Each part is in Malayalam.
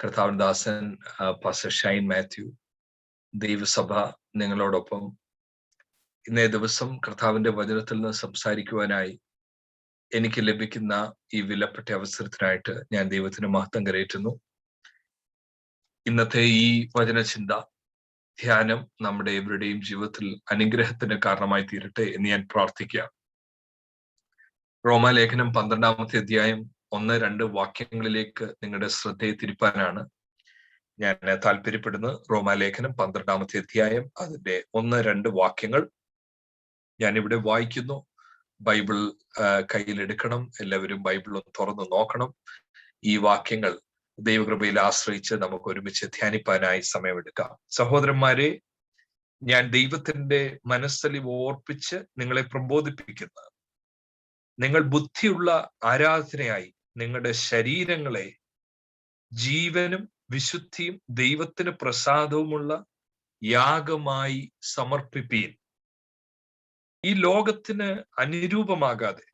കർത്താവിൻ ദാസൻ പാസ്റ്റർ ഷൈൻ മാത്യു, ദൈവസഭ നിങ്ങളോടൊപ്പം ഇന്നേ ദിവസം കർത്താവിന്റെ വചനത്തിൽ നിന്ന് സംസാരിക്കുവാനായി എനിക്ക് ലഭിക്കുന്ന ഈ വിലപ്പെട്ട അവസരത്തിനായിട്ട് ഞാൻ ദൈവത്തിന് മഹത്വം കരയറ്റുന്നു. ഇന്നത്തെ ഈ വചനചിന്ത ധ്യാനം നമ്മുടെ എവരുടെയും ജീവിതത്തിൽ അനുഗ്രഹത്തിന് കാരണമായി തീരട്ടെ എന്ന് ഞാൻ പ്രാർത്ഥിക്കാം. റോമാലേഖനം 12-ാമത്തെ അധ്യായം 1-2 വാക്യങ്ങളിലേക്ക് നിങ്ങളുടെ ശ്രദ്ധയെ തിരിപ്പാനാണ് ഞാൻ താല്പര്യപ്പെടുന്നത്. റോമാലേഖനം 12-ാമത്തെ അധ്യായം അതിന്റെ 1-2 വാക്യങ്ങൾ ഞാൻ ഇവിടെ വായിക്കുന്നു. ബൈബിൾ കയ്യിലെടുക്കണം. എല്ലാവരും ബൈബിൾ ഒന്ന് തുറന്ന് നോക്കണം. ഈ വാക്യങ്ങൾ ദൈവകൃപയിൽ ആശ്രയിച്ച് നമുക്ക് ഒരുമിച്ച് ധ്യാനിപ്പാനായി സമയമെടുക്കാം. സഹോദരന്മാരെ, ഞാൻ ദൈവത്തിന്റെ മനസ്സലിവ് ഓർപ്പിച്ച് നിങ്ങളെ പ്രബോധിപ്പിക്കുന്ന, നിങ്ങൾ ബുദ്ധിയുള്ള ആരാധനയായി നിങ്ങളുടെ ശരീരങ്ങളെ ജീവനും വിശുദ്ധിയും ദൈവത്തിന് പ്രസാദവുമുള്ള യാഗമായി സമർപ്പിപ്പീൻ. ഈ ലോകത്തിന് അനുരൂപമാകാതെ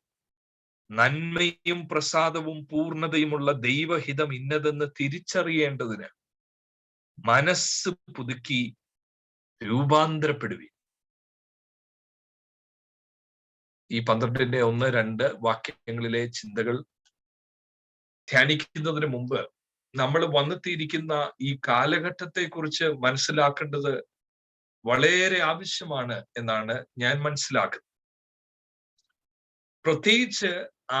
നന്മയും പ്രസാദവും പൂർണ്ണതയുമുള്ള ദൈവഹിതം ഇന്നതെന്ന് തിരിച്ചറിയേണ്ടതിന് മനസ്സ് പുതുക്കി രൂപാന്തരപ്പെടുവീൻ. ഈ 12-ന്റെ 1-2 വാക്യങ്ങളിലെ ചിന്തകൾ ധ്യാനിക്കുന്നതിന് മുമ്പ് നമ്മൾ വന്നെത്തിയിരിക്കുന്ന ഈ കാലഘട്ടത്തെ കുറിച്ച് മനസ്സിലാക്കേണ്ടത് വളരെ ആവശ്യമാണ് എന്നാണ് ഞാൻ മനസ്സിലാക്കുന്നത്. പ്രത്യേകിച്ച്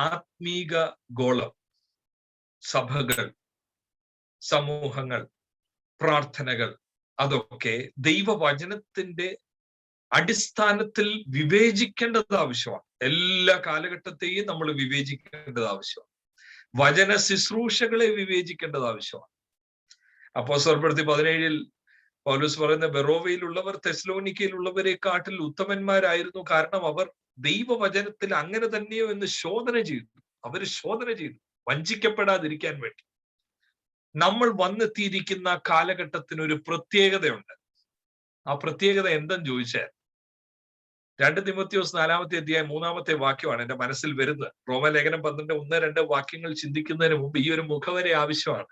ആത്മീക ഗോളം, സഭകൾ, സമൂഹങ്ങൾ, പ്രാർത്ഥനകൾ, അതൊക്കെ ദൈവവചനത്തിന്റെ അടിസ്ഥാനത്തിൽ വിവേചിക്കേണ്ടത് ആവശ്യമാണ്. എല്ലാ കാലഘട്ടത്തെയും നമ്മൾ വിവേചിക്കേണ്ടത് ആവശ്യമാണ്. വചന ശുശ്രൂഷകളെ വിവേചിക്കേണ്ടത് ആവശ്യമാണ്. അപ്പോസ്തലപ്രവൃത്തി 17-ൽ പൗലോസ് പറയുന്ന, ബെറോവയിലുള്ളവർ തെസ്സലോനിക്കയിലുള്ളവരെക്കാട്ടിൽ ഉത്തമന്മാരായിരുന്നു, കാരണം അവർ ദൈവവചനത്തിൽ അങ്ങനെ തന്നെയോ എന്ന് ശോധന ചെയ്തു. അവര് ശോധന ചെയ്തു, വഞ്ചിക്കപ്പെടാതിരിക്കാൻ വേണ്ടി. നമ്മൾ വന്നെത്തിയിരിക്കുന്ന കാലഘട്ടത്തിന് ഒരു പ്രത്യേകതയുണ്ട്. ആ പ്രത്യേകത എന്തെന്ന് ചോദിച്ചാൽ 2 തിമോത്തിയോസ് 4-ാമത്തെ അധ്യായം 3-ാമത്തെ വാക്യമാണ് എന്റെ മനസ്സിൽ വരുന്നത്. റോമാലേഖനം 12 1-2 വാക്യങ്ങൾ ചിന്തിക്കുന്നതിന് മുമ്പ് ഈ ഒരു മുഖവര ആവശ്യമാണ്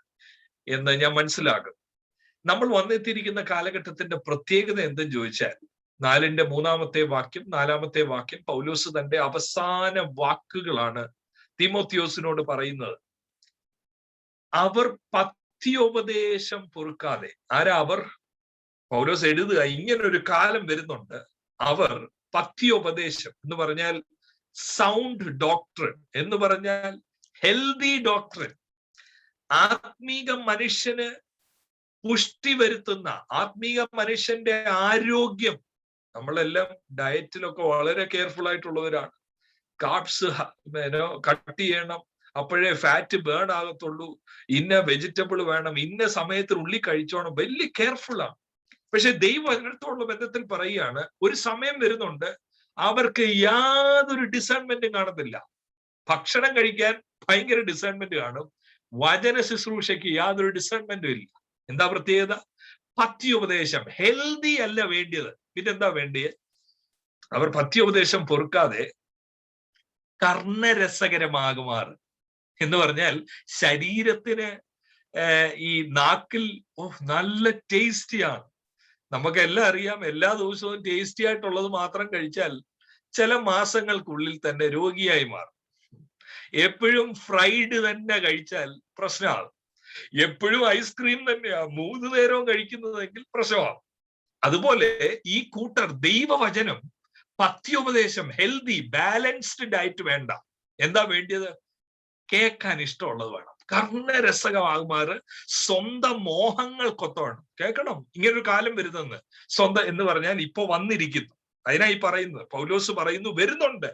എന്ന് ഞാൻ മനസ്സിലാക്കും. നമ്മൾ വന്നെത്തിയിരിക്കുന്ന കാലഘട്ടത്തിന്റെ പ്രത്യേകത എന്തെന്ന് ചോദിച്ചാൽ 4-ന്റെ 3-ാമത്തെ വാക്യം 4-ാമത്തെ വാക്യം പൗലോസ് തന്റെ അവസാന വാക്കുകളാണ് തിമോത്തിയോസിനോട് പറയുന്നത്. അവർ പഥ്യോപദേശം പൊറുക്കാതെ, ആരാ അവർ? പൗലോസ് എഴുതുക, ഇങ്ങനൊരു കാലം വരുന്നുണ്ട്. അവർ പഥ്യോപദേശം എന്ന് പറഞ്ഞാൽ സൗണ്ട് ഡോക്ട്രിൻ, എന്ന് പറഞ്ഞാൽ ഹെൽതി ഡോക്ട്രിൻ, ആത്മീക മനുഷ്യന് പുഷ്ടി വരുത്തുന്ന, ആത്മീക മനുഷ്യന്റെ ആരോഗ്യം. നമ്മളെല്ലാം ഡയറ്റിലൊക്കെ വളരെ കെയർഫുൾ ആയിട്ടുള്ളവരാണ്. കാർബ്സ് കട്ട് ചെയ്യണം, അപ്പോഴേ ഫാറ്റ് ബേൺ ആകത്തുള്ളൂ. ഇന്ന വെജിറ്റബിൾ വേണം, ഇന്ന സമയത്ത് ഉള്ളി കഴിച്ചോണം, വലിയ കെയർഫുൾ ആണ്. പക്ഷെ ദൈവവചനത്തോടുള്ള ബന്ധത്തിൽ പറയുകയാണ്, ഒരു സമയം വരുന്നുണ്ട് അവർക്ക് യാതൊരു ഡിസൈൻമെന്റും കാണത്തില്ല. ഭക്ഷണം കഴിക്കാൻ ഭയങ്കര ഡിസൈൻമെന്റ് കാണും, വചന ശുശ്രൂഷയ്ക്ക് യാതൊരു ഡിസൈൻമെന്റും ഇല്ല. എന്താ പ്രത്യേകത? പഥ്യോപദേശം ഹെൽതി അല്ല വേണ്ടിയത്. പിന്നെന്താ വേണ്ടിയത്? അവർ പഥ്യോപദേശം പൊറുക്കാതെ കർണരസകരമാകുമാറ്, എന്ന് പറഞ്ഞാൽ ശരീരത്തിന് ഈ നാക്കിൽ നല്ല ടേസ്റ്റിയാണ്. നമുക്കെല്ലാം അറിയാം, എല്ലാ ദിവസവും ടേസ്റ്റി ആയിട്ടുള്ളത് മാത്രം കഴിച്ചാൽ ചില മാസങ്ങൾക്കുള്ളിൽ തന്നെ രോഗിയായി മാറും. എപ്പോഴും ഫ്രൈഡ് തന്നെ കഴിച്ചാൽ പ്രശ്നമാണ്. എപ്പോഴും ഐസ്ക്രീം തന്നെയാ 3 നേരവും കഴിക്കുന്നതെങ്കിൽ പ്രശ്നമാണ്. അതുപോലെ ഈ കൂട്ടർ ദൈവവചനം, പഥ്യോപദേശം, ഹെൽതി ബാലൻസ്ഡ് ഡയറ്റ് വേണ്ട. എന്താ വേണ്ടിയത്? കേൾക്കാൻ ഇഷ്ടമുള്ളത് വേണം. കർണരസകമാകുമാറ് സ്വന്തം മോഹങ്ങൾക്കൊത്തവണ്ണം കേൾക്കണം. ഇങ്ങനൊരു കാലം വരുന്നെന്ന്. സ്വന്തം എന്ന് പറഞ്ഞാൽ ഇപ്പൊ വന്നിരിക്കുന്നു, അതിനായി പറയുന്നത്. പൗലോസ് പറയുന്നു, വരുന്നുണ്ട്.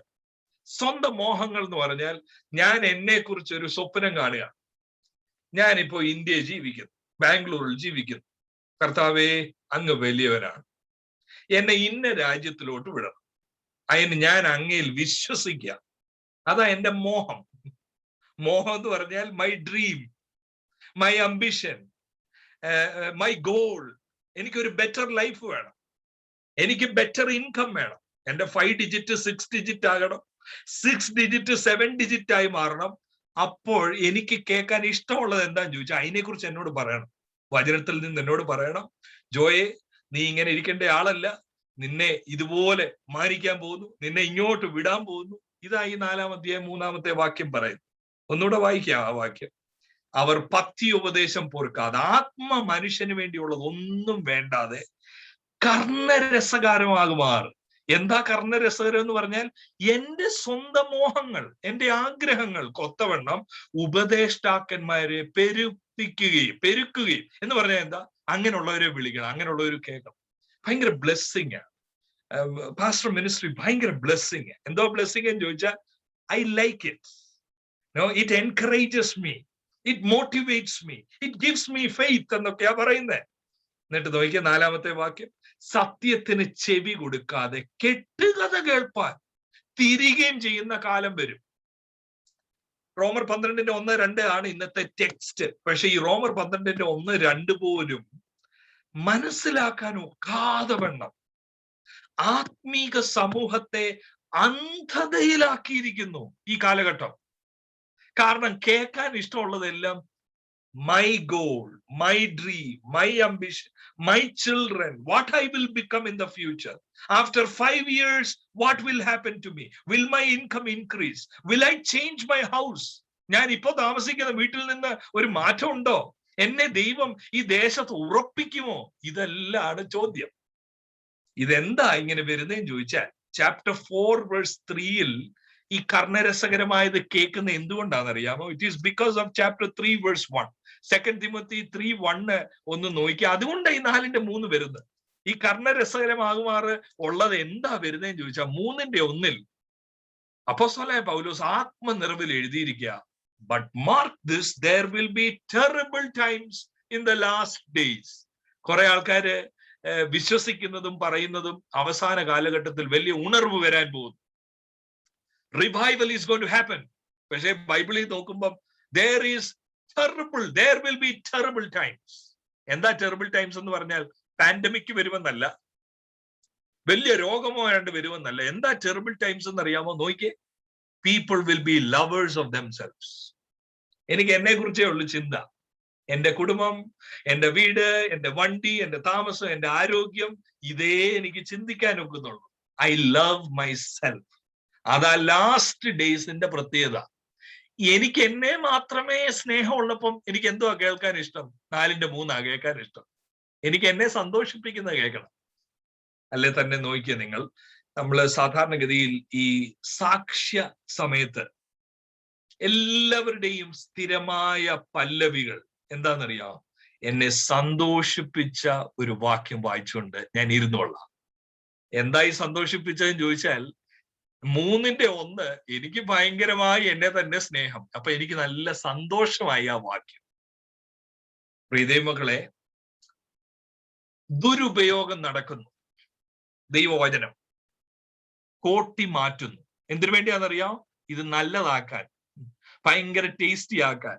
സ്വന്തം മോഹങ്ങൾ എന്ന് പറഞ്ഞാൽ, ഞാൻ എന്നെ കുറിച്ച് ഒരു സ്വപ്നം കാണുക. ഞാനിപ്പോ ഇന്ത്യയിൽ ജീവിക്കുന്നു, ബാംഗ്ലൂരിൽ ജീവിക്കുന്നു. കർത്താവേ, അങ്ങ് വലിയവനാണ്, എന്നെ ഇന്ന രാജ്യത്തിലോട്ട് വിടണം, അതിന് ഞാൻ അങ്ങയിൽ വിശ്വസിക്കാം. അതാ എന്റെ മോഹം. മോഹം എന്ന് പറഞ്ഞാൽ my dream, my ambition, my goal. എനിക്കൊരു ബെറ്റർ ലൈഫ് വേണം, എനിക്ക് ബെറ്റർ ഇൻകം വേണം. എന്റെ 5 ഡിജിറ്റ് 6 ഡിജിറ്റ് ആകണം, 6 ഡിജിറ്റ് 7 ഡിജിറ്റ് ആയി മാറണം. അപ്പോൾ എനിക്ക് കേൾക്കാൻ ഇഷ്ടമുള്ളത് എന്താന്ന് ചോദിച്ചാൽ അതിനെക്കുറിച്ച് എന്നോട് പറയണം. വചനത്തിൽ നിന്ന് എന്നോട് പറയണം, ജോയെ നീ ഇങ്ങനെ ഇരിക്കേണ്ട ആളല്ല, നിന്നെ ഇതുപോലെ മാനിക്കാൻ പോകുന്നു, നിന്നെ ഇങ്ങോട്ട് വിടാൻ പോകുന്നു. ഇതാ ഈ 4-ാം അധ്യായം 3-ാമത്തെ വാക്യം പറയുന്നു. ഒന്നുകൂടെ വായിക്കാം ആ വാക്യം. അവർ പഥ്യോപദേശം പൊറുക്കാതെ ആത്മ മനുഷ്യന് വേണ്ടിയുള്ളത് ഒന്നും വേണ്ടാതെ കർണരസകരമാകുമാർ. എന്താ കർണരസകരം എന്ന് പറഞ്ഞാൽ എന്റെ സ്വന്തം മോഹങ്ങൾ, എന്റെ ആഗ്രഹങ്ങൾ കൊത്തവണ്ണം ഉപദേഷ്ടാക്കന്മാരെ പെരുക്കുകയും എന്ന് പറഞ്ഞാൽ എന്താ, അങ്ങനെയുള്ളവരെ വിളിക്കണം, അങ്ങനെയുള്ളവർ കേൾക്കണം. ഭയങ്കര ബ്ലെസ്സിങ് ആണ് പാസ്റ്റർ മിനിസ്ട്രി, ഭയങ്കര ബ്ലെസ്സിങ്. എന്തോ ബ്ലെസ്സിങ് എന്ന് ചോദിച്ചാൽ I like it. It encourages me, it motivates me, it gives me faith എന്നൊക്കെയാ പറയുന്നത്. എന്നിട്ട് നോക്കിയ 4-ാമത്തെ വാക്യം, സത്യത്തിന് ചെവി കൊടുക്കാതെ കെട്ടുകഥ കേൾപ്പാൻ തിരികെയും ചെയ്യുന്ന കാലം വരും. റോമർ 12:1-2 ആണ് ഇന്നത്തെ ടെക്സ്റ്റ്. പക്ഷെ ഈ റോമർ 12:1-2 പോലും മനസ്സിലാക്കാൻ ഒക്കാതെ വണ്ണം ആത്മീക സമൂഹത്തെ അന്ധതയിലാക്കിയിരിക്കുന്നു ഈ കാലഘട്ടം. കാരണം കേൾക്കാൻ ഇഷ്ടമുള്ളതെല്ലാം my goal, my dream, my ambition, my children, what I will become in the future. After 5 years, what will happen to me? Will my income increase? Will I change my house? ഞാൻ ഇപ്പോ താമസിക്കുന്ന വീട്ടിൽ നിന്ന് ഒരു മാറ്റം ഉണ്ടോ? എന്നെ ദൈവം ഈ ദേശത്ത് ഉറപ്പിക്കുമോ? ഇതെല്ലാണ് ചോദ്യം. ഇതെന്താ ഇങ്ങനെ വരുന്നതെന്ന് ചോദിച്ചാൽ ചാപ്റ്റർ 4:3 ഈ കർണരസകരമായത് കേൾക്കുന്ന എന്തുകൊണ്ടാണെന്നറിയാമോ? It is because of chapter 3:1. 2 Timothy 3:1 ഒന്ന് നോക്കിയാൽ അതുകൊണ്ട് ഈ 4:3 വരുന്നത്. ഈ കർണരസകരമാകുമാറ് ഉള്ളത് എന്താ വരുന്നതെന്ന് ചോദിച്ചാൽ 3:1 അപ്പോസ്തലനായ പൗലോസ് ആത്മനിറവിൽ എഴുതിയിരിക്കുക, but mark this, there will be terrible times in the last days. കുറെ ആൾക്കാര് വിശ്വസിക്കുന്നതും പറയുന്നതും അവസാന കാലഘട്ടത്തിൽ വലിയ ഉണർവ് വരാൻ പോകുന്നു, revival is going to happen. പക്ഷേ ബൈബിളിൽ നോക്കുമ്പോൾ there will be terrible times. എന്താ ടെറിബിൾ ടൈംസ് എന്ന് പറഞ്ഞാൽ പാൻഡമിക് വരുമെന്നല്ല, വലിയ രോഗമോ ആണ്ട് വരുമെന്നല്ല. എന്താ ടെറിബിൾ ടൈംസ് എന്ന് അറിയാമോ? നോക്കിയേ, people will be lovers of themselves. എനിക്ക് എന്നെ കുറിച്ചേ ഉള്ളൂ ചിന്ത. എന്റെ കുടുംബം, എന്റെ വീട്, എന്റെ വണ്ടി, എന്റെ താമസം, എന്റെ ആരോഗ്യം, ഇതേ എനിക്ക് ചിന്തിക്കാൻ ഒക്കുന്നുള്ളൂ. I love myself. അതാ ലാസ്റ്റ് ഡേയ്സിന്റെ പ്രത്യേകത. എനിക്ക് എന്നെ മാത്രമേ സ്നേഹമുള്ളപ്പം എനിക്ക് എന്തുവാ കേൾക്കാൻ ഇഷ്ടം? 4:3 കേൾക്കാൻ ഇഷ്ടം. എനിക്ക് എന്നെ സന്തോഷിപ്പിക്കുന്ന കേൾക്കണം. അല്ലെ തന്നെ നോക്കിയ നിങ്ങൾ, നമ്മൾ സാധാരണഗതിയിൽ ഈ സാക്ഷ്യ സമയത്ത് എല്ലാവരുടെയും സ്ഥിരമായ പല്ലവികൾ എന്താണെന്നറിയാമോ? എന്നെ സന്തോഷിപ്പിച്ച ഒരു വാക്യം വായിച്ചുകൊണ്ട് ഞാൻ ഇരുന്നോളാം. എന്തായി സന്തോഷിപ്പിച്ചതെന്ന് ചോദിച്ചാൽ 3:1 എനിക്ക് ഭയങ്കരമായി എന്നെ തന്നെ സ്നേഹം. അപ്പൊ എനിക്ക് നല്ല സന്തോഷമായി ആ വാക്യം. പ്രിയദൈവമക്കളെ, ദുരുപയോഗം നടക്കുന്നു. ദൈവവചനം കോട്ടി മാറ്റുന്നു. എന്തിനു വേണ്ടിയാണെന്നറിയാം? ഇത് നല്ലതാക്കാൻ, ഭയങ്കര ടേസ്റ്റി ആക്കാൻ,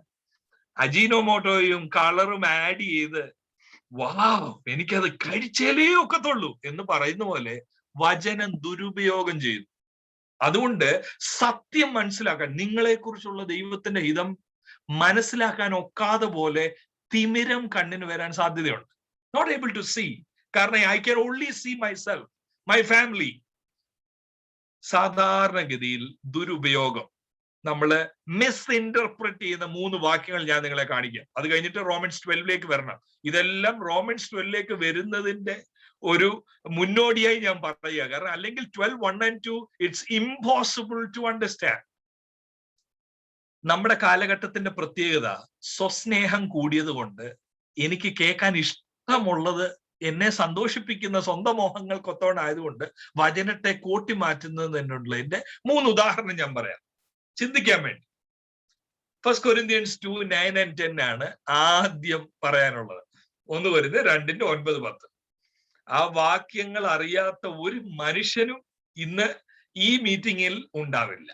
അജീനോമോട്ടോയും കളറും ആഡ് ചെയ്ത് വാവ് എനിക്കത് കഴിച്ചാലേ ഒക്കത്തുള്ളൂ എന്ന് പറയുന്ന പോലെ വചനം ദുരുപയോഗം ചെയ്യുന്നു. അതുകൊണ്ട് സത്യം മനസ്സിലാക്കാൻ, നിങ്ങളെ കുറിച്ചുള്ള ദൈവത്തിന്റെ ഹിതം മനസ്സിലാക്കാൻ ഒക്കാതെ പോലെ തിമിരം കണ്ണിന് വരാൻ സാധ്യതയുണ്ട്. Not able to see. കാരണം I can only see myself, my family. സാധാരണഗതിയിൽ ദുരുപയോഗം നമ്മൾ മിസ്ഇന്റർപ്രറ്റ് ചെയ്യുന്ന 3 വാക്യങ്ങൾ ഞാൻ നിങ്ങളെ കാണിക്കാം. അത് കഴിഞ്ഞിട്ട് റോമൻസ് 12 വരണം. ഇതെല്ലാം റോമൻസ് 12 വരുന്നതിന്റെ ഒരു മുന്നോടിയായി ഞാൻ പറയുക. കാരണം അല്ലെങ്കിൽ 12:1 and 2 it's impossible to understand. നമ്മുടെ കാലഘട്ടത്തിന്റെ പ്രത്യേകത സ്വസ്നേഹം കൂടിയത് കൊണ്ട് എനിക്ക് കേൾക്കാൻ ഇഷ്ടമുള്ളത്, എന്നെ സന്തോഷിപ്പിക്കുന്ന സ്വന്തം മോഹങ്ങൾക്കൊത്തോണായതുകൊണ്ട് വചനത്തെ കോട്ടി മാറ്റുന്നത് എന്നുള്ളതിന്റെ 3 ഉദാഹരണം ഞാൻ പറയാം ചിന്തിക്കാൻ വേണ്ടി. 1 Corinthians 2:9 and 10 ആണ് ആദ്യം പറയാനുള്ളത്. 1 Corinthians 2:9-10. ആ വാക്യങ്ങൾ അറിയാത്ത ഒരു മനുഷ്യനും ഇന്ന് ഈ മീറ്റിംഗിൽ ഉണ്ടാവില്ല.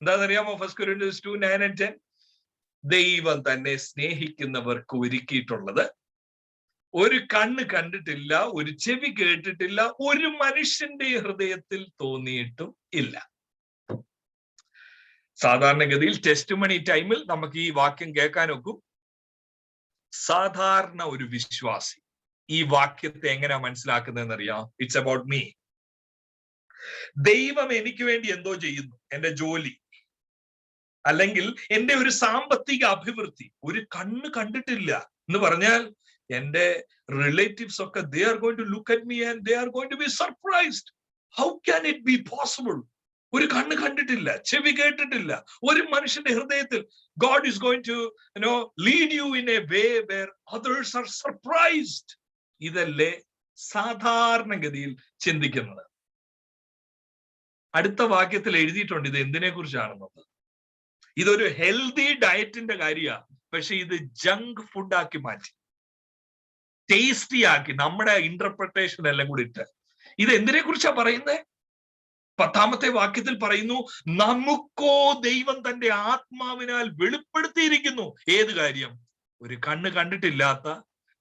എന്താണെന്നറിയാമോ? 1 Corinthians 2:9 and 10. ദൈവം തന്നെ സ്നേഹിക്കുന്നവർക്ക് ഒരുക്കിയിട്ടുള്ളത് ഒരു കണ്ണ് കണ്ടിട്ടില്ല, ഒരു ചെവി കേട്ടിട്ടില്ല, ഒരു മനുഷ്യന്റെ ഹൃദയത്തിൽ തോന്നിയിട്ടും ഇല്ല. സാധാരണഗതിയിൽ ടെസ്റ്റ് മണി ടൈമിൽ നമുക്ക് ഈ വാക്യം കേൾക്കാനൊക്കും. സാധാരണ ഒരു വിശ്വാസി ഈ വാക്യത്തെ എങ്ങനെയാ മനസ്സിലാക്കുന്നതെന്ന് അറിയാം. It's about me. ദൈവം എനിക്ക് വേണ്ടി എന്തോ ചെയ്യുന്നു, എന്റെ ജോലി അല്ലെങ്കിൽ എന്റെ ഒരു സാമ്പത്തിക അഭിവൃദ്ധി ഒരു കണ്ണ് കണ്ടിട്ടില്ല എന്ന് പറഞ്ഞാൽ എന്റെ റിലേറ്റീവ്സ് ഒക്കെ they are going to look at me and they are going to be surprised. How can it be possible? ഒരു കണ്ണ് കണ്ടിട്ടില്ല, ചെവി കേട്ടിട്ടില്ല, ഒരു മനുഷ്യന്റെ ഹൃദയത്തിൽ God is going to lead you in a way where others are surprised. ഇതല്ലേ സാധാരണഗതിയിൽ ചിന്തിക്കുന്നത്. അടുത്ത വാക്യത്തിൽ എഴുതിയിട്ടുണ്ട് ഇത് എന്തിനെ കുറിച്ചാണെന്നത്. ഇതൊരു ഹെൽത്തി ഡയറ്റിന്റെ കാര്യമാണ്, പക്ഷെ ഇത് ജങ്ക് ഫുഡ് ആക്കി മാറ്റി, ടേസ്റ്റി ആക്കി, നമ്മുടെ ഇന്റർപ്രിട്ടേഷൻ എല്ലാം കൂടി ഇട്ട്. ഇത് എന്തിനെ കുറിച്ചാ പറയുന്നത്? 10ാമത്തെ വാക്യത്തിൽ പറയുന്നു, നമുക്കോ ദൈവം തന്റെ ആത്മാവിനാൽ വെളിപ്പെടുത്തിയിരിക്കുന്നു. ഏത് കാര്യം? ഒരു കണ്ണ് കണ്ടിട്ടില്ലാത്ത,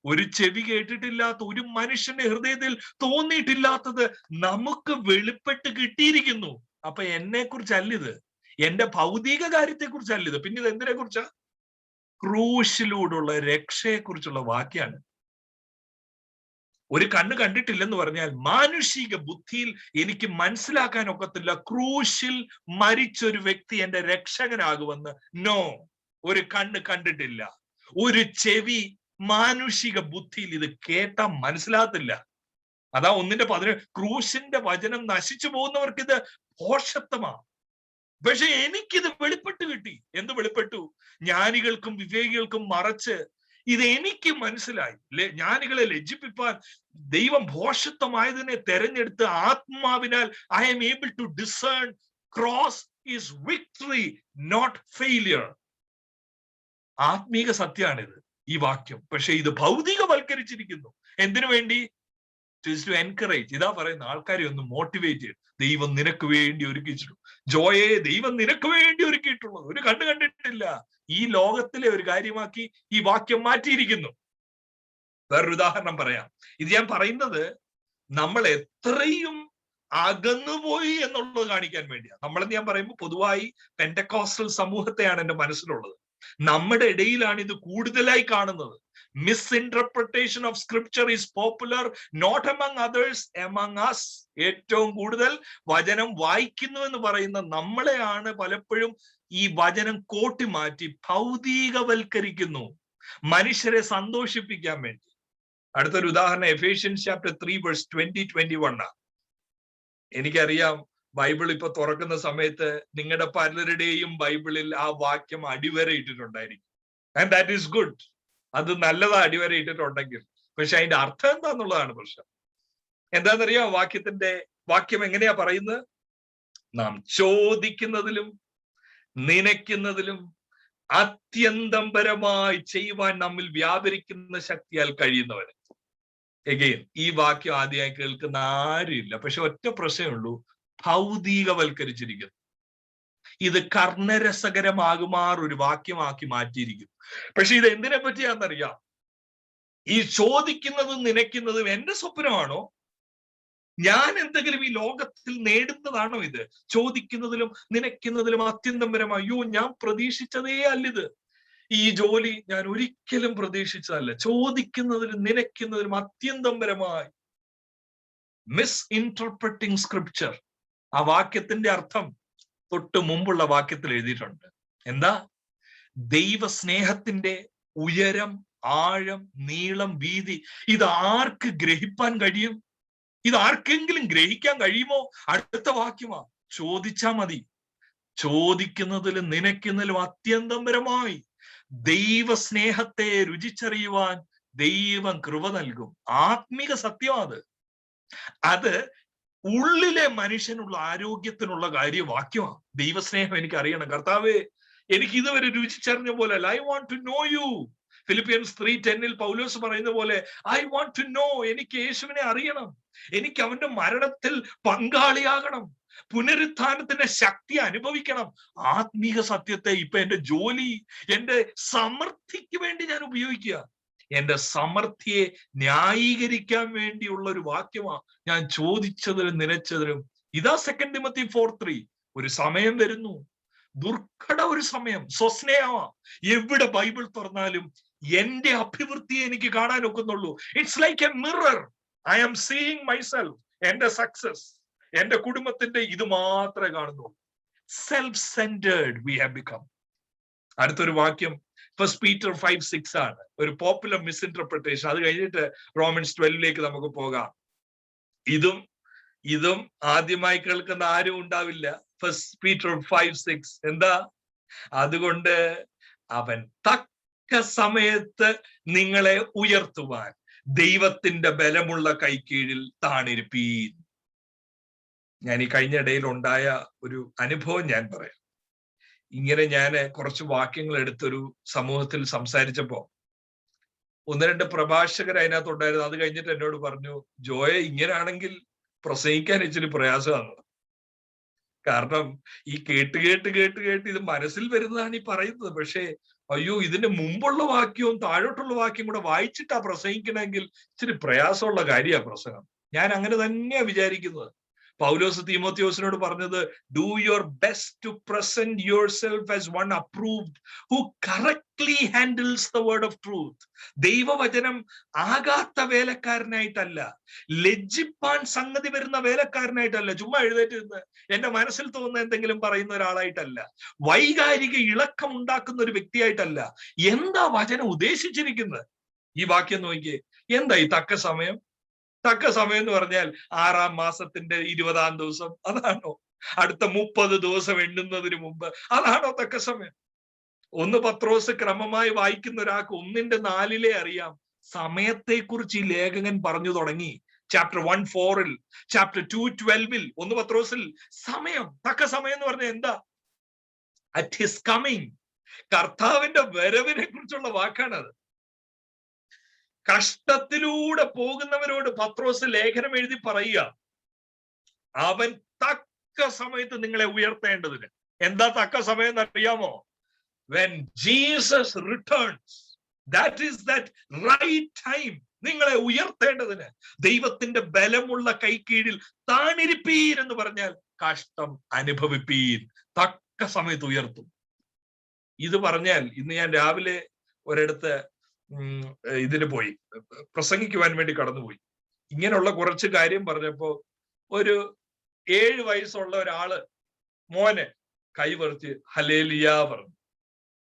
ഒരു ചെവി കേട്ടിട്ടില്ലാത്ത, ഒരു മനുഷ്യന്റെ ഹൃദയത്തിൽ തോന്നിയിട്ടില്ലാത്തത് നമുക്ക് വെളിപ്പെട്ട് കിട്ടിയിരിക്കുന്നു. അപ്പൊ എന്നെ കുറിച്ചല്ലിത്, എന്റെ ഭൗതിക കാര്യത്തെ കുറിച്ചല്ലിത്. പിന്നെ ഇത് എന്തിനെ കുറിച്ചാ? ക്രൂശിലൂടെയുള്ള രക്ഷയെ കുറിച്ചുള്ള വാക്യാണ്. ഒരു കണ്ണ് കണ്ടിട്ടില്ലെന്ന് പറഞ്ഞാൽ മാനുഷിക ബുദ്ധിയിൽ എനിക്ക് മനസ്സിലാക്കാൻ ഒക്കത്തില്ല ക്രൂശിൽ മരിച്ചൊരു വ്യക്തി എന്റെ രക്ഷകനാകുമെന്ന്. നോ, ഒരു കണ്ണ് കണ്ടിട്ടില്ല, ഒരു ചെവി മാനുഷിക ബുദ്ധിയിൽ ഇത് കേട്ടാ മനസ്സിലാകത്തില്ല. അതാ 1:17 ക്രൂശിന്റെ വചനം നശിച്ചു പോകുന്നവർക്ക് ഇത് ഭോഷത്വമാണ്. പക്ഷെ എനിക്കിത് വെളിപ്പെട്ട് കിട്ടി. എന്ത് വെളിപ്പെട്ടു? ജ്ഞാനികൾക്കും വിവേകികൾക്കും മറച്ച് ഇത് എനിക്ക് മനസ്സിലായി. ജ്ഞാനികളെ ലജ്ജിപ്പിപ്പാൻ ദൈവം ഭോഷത്വമായതിനെ തെരഞ്ഞെടുത്ത് ആത്മാവിനാൽ I am able to discern cross is victory not failure. ആത്മീക സത്യമാണിത് ഈ വാക്യം. പക്ഷെ ഇത് ഭൗതികവൽക്കരിച്ചിരിക്കുന്നു. എന്തിനു വേണ്ടി? To encourage. ഇതാ പറയുന്ന ആൾക്കാരെ ഒന്ന് മോട്ടിവേറ്റ് ചെയ്യും. ദൈവം നിനക്ക് വേണ്ടി ഒരുക്കിയിട്ടുള്ളൂ. ജോയെ, ദൈവം നിനക്ക് വേണ്ടി ഒരുക്കിയിട്ടുള്ളത് ഒരു കണ്ണ് കണ്ടിട്ടില്ല. ഈ ലോകത്തിലെ ഒരു കാര്യമാക്കി ഈ വാക്യം മാറ്റിയിരിക്കുന്നു. വേറൊരു ഉദാഹരണം പറയാം. ഇത് ഞാൻ പറയുന്നത് നമ്മൾ എത്രയും അകന്നുപോയി എന്നുള്ളത് കാണിക്കാൻ വേണ്ടിയാണ്. നമ്മളെന്ന് ഞാൻ പറയുമ്പോൾ പൊതുവായി പെന്റക്കോസ്റ്റൽ സമൂഹത്തെയാണ് എന്റെ മനസ്സിലുള്ളത്. നമ്മുടെ ഇടയിലാണ് ഇത് കൂടുതലായി കാണുന്നത്. Misinterpretation of scripture is popular not among others, among us. ഏറ്റവും കൂടുതൽ വചനം വായിക്കുന്നു എന്ന് പറയുന്ന നമ്മളെയാണ് പലപ്പോഴും ഈ വചനം കോട്ടി മാറ്റി ഭൗതികവൽക്കരിക്കുന്നു, മനുഷ്യരെ സന്തോഷിപ്പിക്കാൻ വേണ്ടി. അടുത്തൊരു ഉദാഹരണം എഫേഷ്യൻസ് ചാപ്റ്റർ 3:20-21. എനിക്കറിയാം ബൈബിൾ ഇപ്പൊ തുറക്കുന്ന സമയത്ത് നിങ്ങളുടെ പലരുടെയും ബൈബിളിൽ ആ വാക്യം അടിവര ഇട്ടിട്ടുണ്ടായിരിക്കും. And that is good. അത് നല്ലതാ അടിവര ഇട്ടിട്ടുണ്ടെങ്കിൽ. പക്ഷെ അതിന്റെ അർത്ഥം എന്താന്നുള്ളതാണ് പ്രശ്നം. എന്താണെന്നറിയാം? വാക്യം എങ്ങനെയാ പറയുന്നത്? നാം ചോദിക്കുന്നതിലും നനയ്ക്കുന്നതിലും അത്യന്തം പരമായി ചെയ്യുവാൻ നമ്മിൽ വ്യാപരിക്കുന്ന ശക്തിയാൽ കഴിയുന്നവന്. എഗെയിൻ ഈ വാക്യം ആദ്യമായി കേൾക്കുന്ന ആരുമില്ല. പക്ഷെ ഒറ്റ പ്രശ്നമേ ഭൗതികവൽക്കരിച്ചിരിക്കുന്നു. ഇത് കർണരസകരമാകുമാർ ഒരു വാക്യമാക്കി മാറ്റിയിരിക്കുന്നു. പക്ഷെ ഇത് എന്തിനെ പറ്റിയാണെന്നറിയാം? ഈ ചോദിക്കുന്നതും നനയ്ക്കുന്നതും എന്റെ സ്വപ്നമാണോ? ഞാൻ എന്തെങ്കിലും ഈ ലോകത്തിൽ നേടുന്നതാണോ ഇത്? ചോദിക്കുന്നതിലും നനയ്ക്കുന്നതിലും അത്യന്തം പരമായി. അയ്യോ, ഞാൻ പ്രതീക്ഷിച്ചതേ അല്ലിത്. ഈ ജോലി ഞാൻ ഒരിക്കലും പ്രതീക്ഷിച്ചതല്ല. ചോദിക്കുന്നതിലും നനയ്ക്കുന്നതിലും അത്യന്തം പരമായി. മിസ്ഇന്റർപ്രറ്റിംഗ് സ്ക്രിപ്ചർ. ആ വാക്യത്തിന്റെ അർത്ഥം തൊട്ട് മുമ്പുള്ള വാക്യത്തിൽ എഴുതിയിട്ടുണ്ട്. എന്താ? ദൈവസ്നേഹത്തിന്റെ ഉയരം, ആഴം, നീളം, വീതി ഇത് ആർക്ക് ഗ്രഹിപ്പാൻ കഴിയും? ഇത് ആർക്കെങ്കിലും ഗ്രഹിക്കാൻ കഴിയുമോ? അടുത്ത വാക്യമാ, ചോദിച്ചാ മതി. ചോദിക്കുന്നതിലും നനയ്ക്കുന്നതിലും അത്യന്തം പരമായി ദൈവസ്നേഹത്തെ രുചിച്ചറിയുവാൻ ദൈവം കൃപ നൽകും. ആത്മീക സത്യമാണ് അത്. ഉള്ളിലെ മനുഷ്യനുള്ള ആരോഗ്യത്തിനുള്ള കാര്യവാക്യമാണ്. ദൈവസ്നേഹം എനിക്ക് അറിയണം. കർത്താവേ, എനിക്ക് ഇതുവരെ രുചിച്ചറിഞ്ഞ പോലെ I want to know you. Philippians 3:10 Paulose പറയുന്ന പോലെ ഐ വാണ്ട് ടു നോ. എനിക്ക് യേശുവിനെ അറിയണം. എനിക്ക് അവന്റെ മരണത്തിൽ പങ്കാളിയാകണം. പുനരുത്ഥാനത്തിന്റെ ശക്തി അനുഭവിക്കണം. ആത്മീക സത്യത്തെ ഇപ്പൊ എന്റെ ജോലി, എന്റെ സമൃദ്ധിക്ക് വേണ്ടി ഞാൻ ഉപയോഗിക്കുക. എന്റെ സമൃദ്ധിയെ ന്യായീകരിക്കാൻ വേണ്ടിയുള്ള ഒരു വാക്യമാണ് ഞാൻ ചോദിച്ചതിലും നനച്ചതിലും. ഇതാ 2 തിമോത്തി 4:3. ഒരു സമയം വരുന്നു, ദുർഘട ഒരു സമയം, സ്വസ്നേഹമാ. എവിടെ ബൈബിൾ തുറന്നാലും എന്റെ അഭിവൃദ്ധിയെ എനിക്ക് കാണാൻ ഒക്കുന്നുള്ളൂ. It's like a mirror. I am seeing myself. എന്റെ സക്സസ്, എന്റെ കുടുംബത്തിന്റെ ഇത് മാത്രമേ കാണുന്നുള്ളൂ. Self centred we have become. അടുത്തൊരു വാക്യം ഫസ്റ്റ് പീറ്റർ 5:6 ആണ്, ഒരു പോപ്പുലർ മിസ്ഇന്റർപ്രിട്ടേഷൻ. അത് കഴിഞ്ഞിട്ട് റോമൻസ് 12 നമുക്ക് പോകാം. ഇതും ആദ്യമായി കേൾക്കുന്ന ആരും ഉണ്ടാവില്ല. ഫസ്റ്റ് പീറ്റർ 5:6 എന്താ? അതുകൊണ്ട് അവൻ തക്ക സമയത്ത് നിങ്ങളെ ഉയർത്തുവാൻ ദൈവത്തിന്റെ ബലമുള്ള കൈക്കീഴിൽ താണിരിപ്പീൻ. ഞാൻ ഈ കഴിഞ്ഞ ഇടയിൽ ഉണ്ടായ ഒരു അനുഭവം ഞാൻ പറയാം. ഇങ്ങനെ ഞാൻ കുറച്ച് വാക്യങ്ങൾ എടുത്തൊരു സമൂഹത്തിൽ സംസാരിച്ചപ്പോ 1-2 പ്രഭാഷകർ അതിനകത്തുണ്ടായിരുന്നു. അത് കഴിഞ്ഞിട്ട് എന്നോട് പറഞ്ഞു, ജോയെ ഇങ്ങനെയാണെങ്കിൽ പ്രസംഗിക്കാൻ ഇച്ചിരി പ്രയാസമാണ്. കാരണം ഈ കേട്ട് ഇത് മനസ്സിൽ വരുന്നതാണ് ഈ പറയുന്നത്. പക്ഷേ അയ്യോ, ഇതിന്റെ മുമ്പുള്ള വാക്യവും താഴോട്ടുള്ള വാക്യം കൂടെ വായിച്ചിട്ടാ പ്രസംഗിക്കണമെങ്കിൽ ഇച്ചിരി പ്രയാസമുള്ള കാര്യമാണ് പ്രസംഗം. ഞാൻ അങ്ങനെ തന്നെയാ വിചാരിക്കുന്നത്. പൗലോസ് തീമോത്തിയോസിനോട് പറഞ്ഞത്, do your best to present yourself as one approved who correctly handles the word of truth. ദൈവവചനം ആകാത്ത വേലക്കാരനായിട്ടല്ല, ലജ്ജിപ്പാൻ സംഗതി വരുന്ന വേലക്കാരനായിട്ടല്ല, ചുമ്മാ എഴുന്നേറ്റ് എന്റെ മനസ്സിൽ തോന്നുന്ന എന്തെങ്കിലും പറയുന്ന ഒരാളായിട്ടല്ല, വൈകാരിക ഇളക്കം ഉണ്ടാക്കുന്ന ഒരു വ്യക്തിയായിട്ടല്ല. എന്താ വചനം ഉദ്ദേശിച്ചിരിക്കുന്നത്? ഈ വാക്യം നോക്കിയേ. എന്താ ഈ തക്ക സമയം? തക്ക സമയം എന്ന് പറഞ്ഞാൽ 6-ാം മാസത്തിന്റെ 20-ാം ദിവസം അതാണോ? അടുത്ത 30 ദിവസം എണ്ണുന്നതിന് മുമ്പ് അതാണോ തക്ക സമയം? 1 പത്രോസ് ക്രമമായി വായിക്കുന്ന ഒരാൾക്ക് 1:4 അറിയാം സമയത്തെക്കുറിച്ച് ഈ ലേഖകൻ പറഞ്ഞു തുടങ്ങി. ചാപ്റ്റർ 1:4, ചാപ്റ്റർ 2:12, 1 പത്രോസിൽ സമയം, തക്ക സമയം എന്ന് പറഞ്ഞാൽ എന്താ? At his coming. കർത്താവിന്റെ വരവിനെ കുറിച്ചുള്ള വാക്കാണത്. കഷ്ടത്തിലൂടെ പോകുന്നവരോട് പത്രോസ് ലേഖനം എഴുതി പറയുക, അവൻ തക്ക സമയത്ത് നിങ്ങളെ ഉയർത്തേണ്ടതിന്. എന്താ തക്ക സമയം എന്നറിയാമോ? when Jesus returns, that is that right time. നിങ്ങളെ ഉയർത്തേണ്ടതിന് ദൈവത്തിന്റെ ബലമുള്ള കൈക്കീഴിൽ താണിരിപ്പീൻ എന്ന് പറഞ്ഞാൽ കഷ്ടം അനുഭവിപ്പീൻ, തക്ക സമയത്ത് ഉയർത്തും. ഇത് പറഞ്ഞാൽ ഇന്ന് ഞാൻ രാവിലെ ഒരിടത്ത് ഇതിന് പോയി, പ്രസംഗിക്കുവാൻ വേണ്ടി കടന്നുപോയി. ഇങ്ങനെയുള്ള കുറച്ച് കാര്യം പറഞ്ഞപ്പോ ഒരു 7 വയസ്സുള്ള ഒരാള് മോനെ കൈവറിച്ച് ഹല്ലേലൂയ പറഞ്ഞു.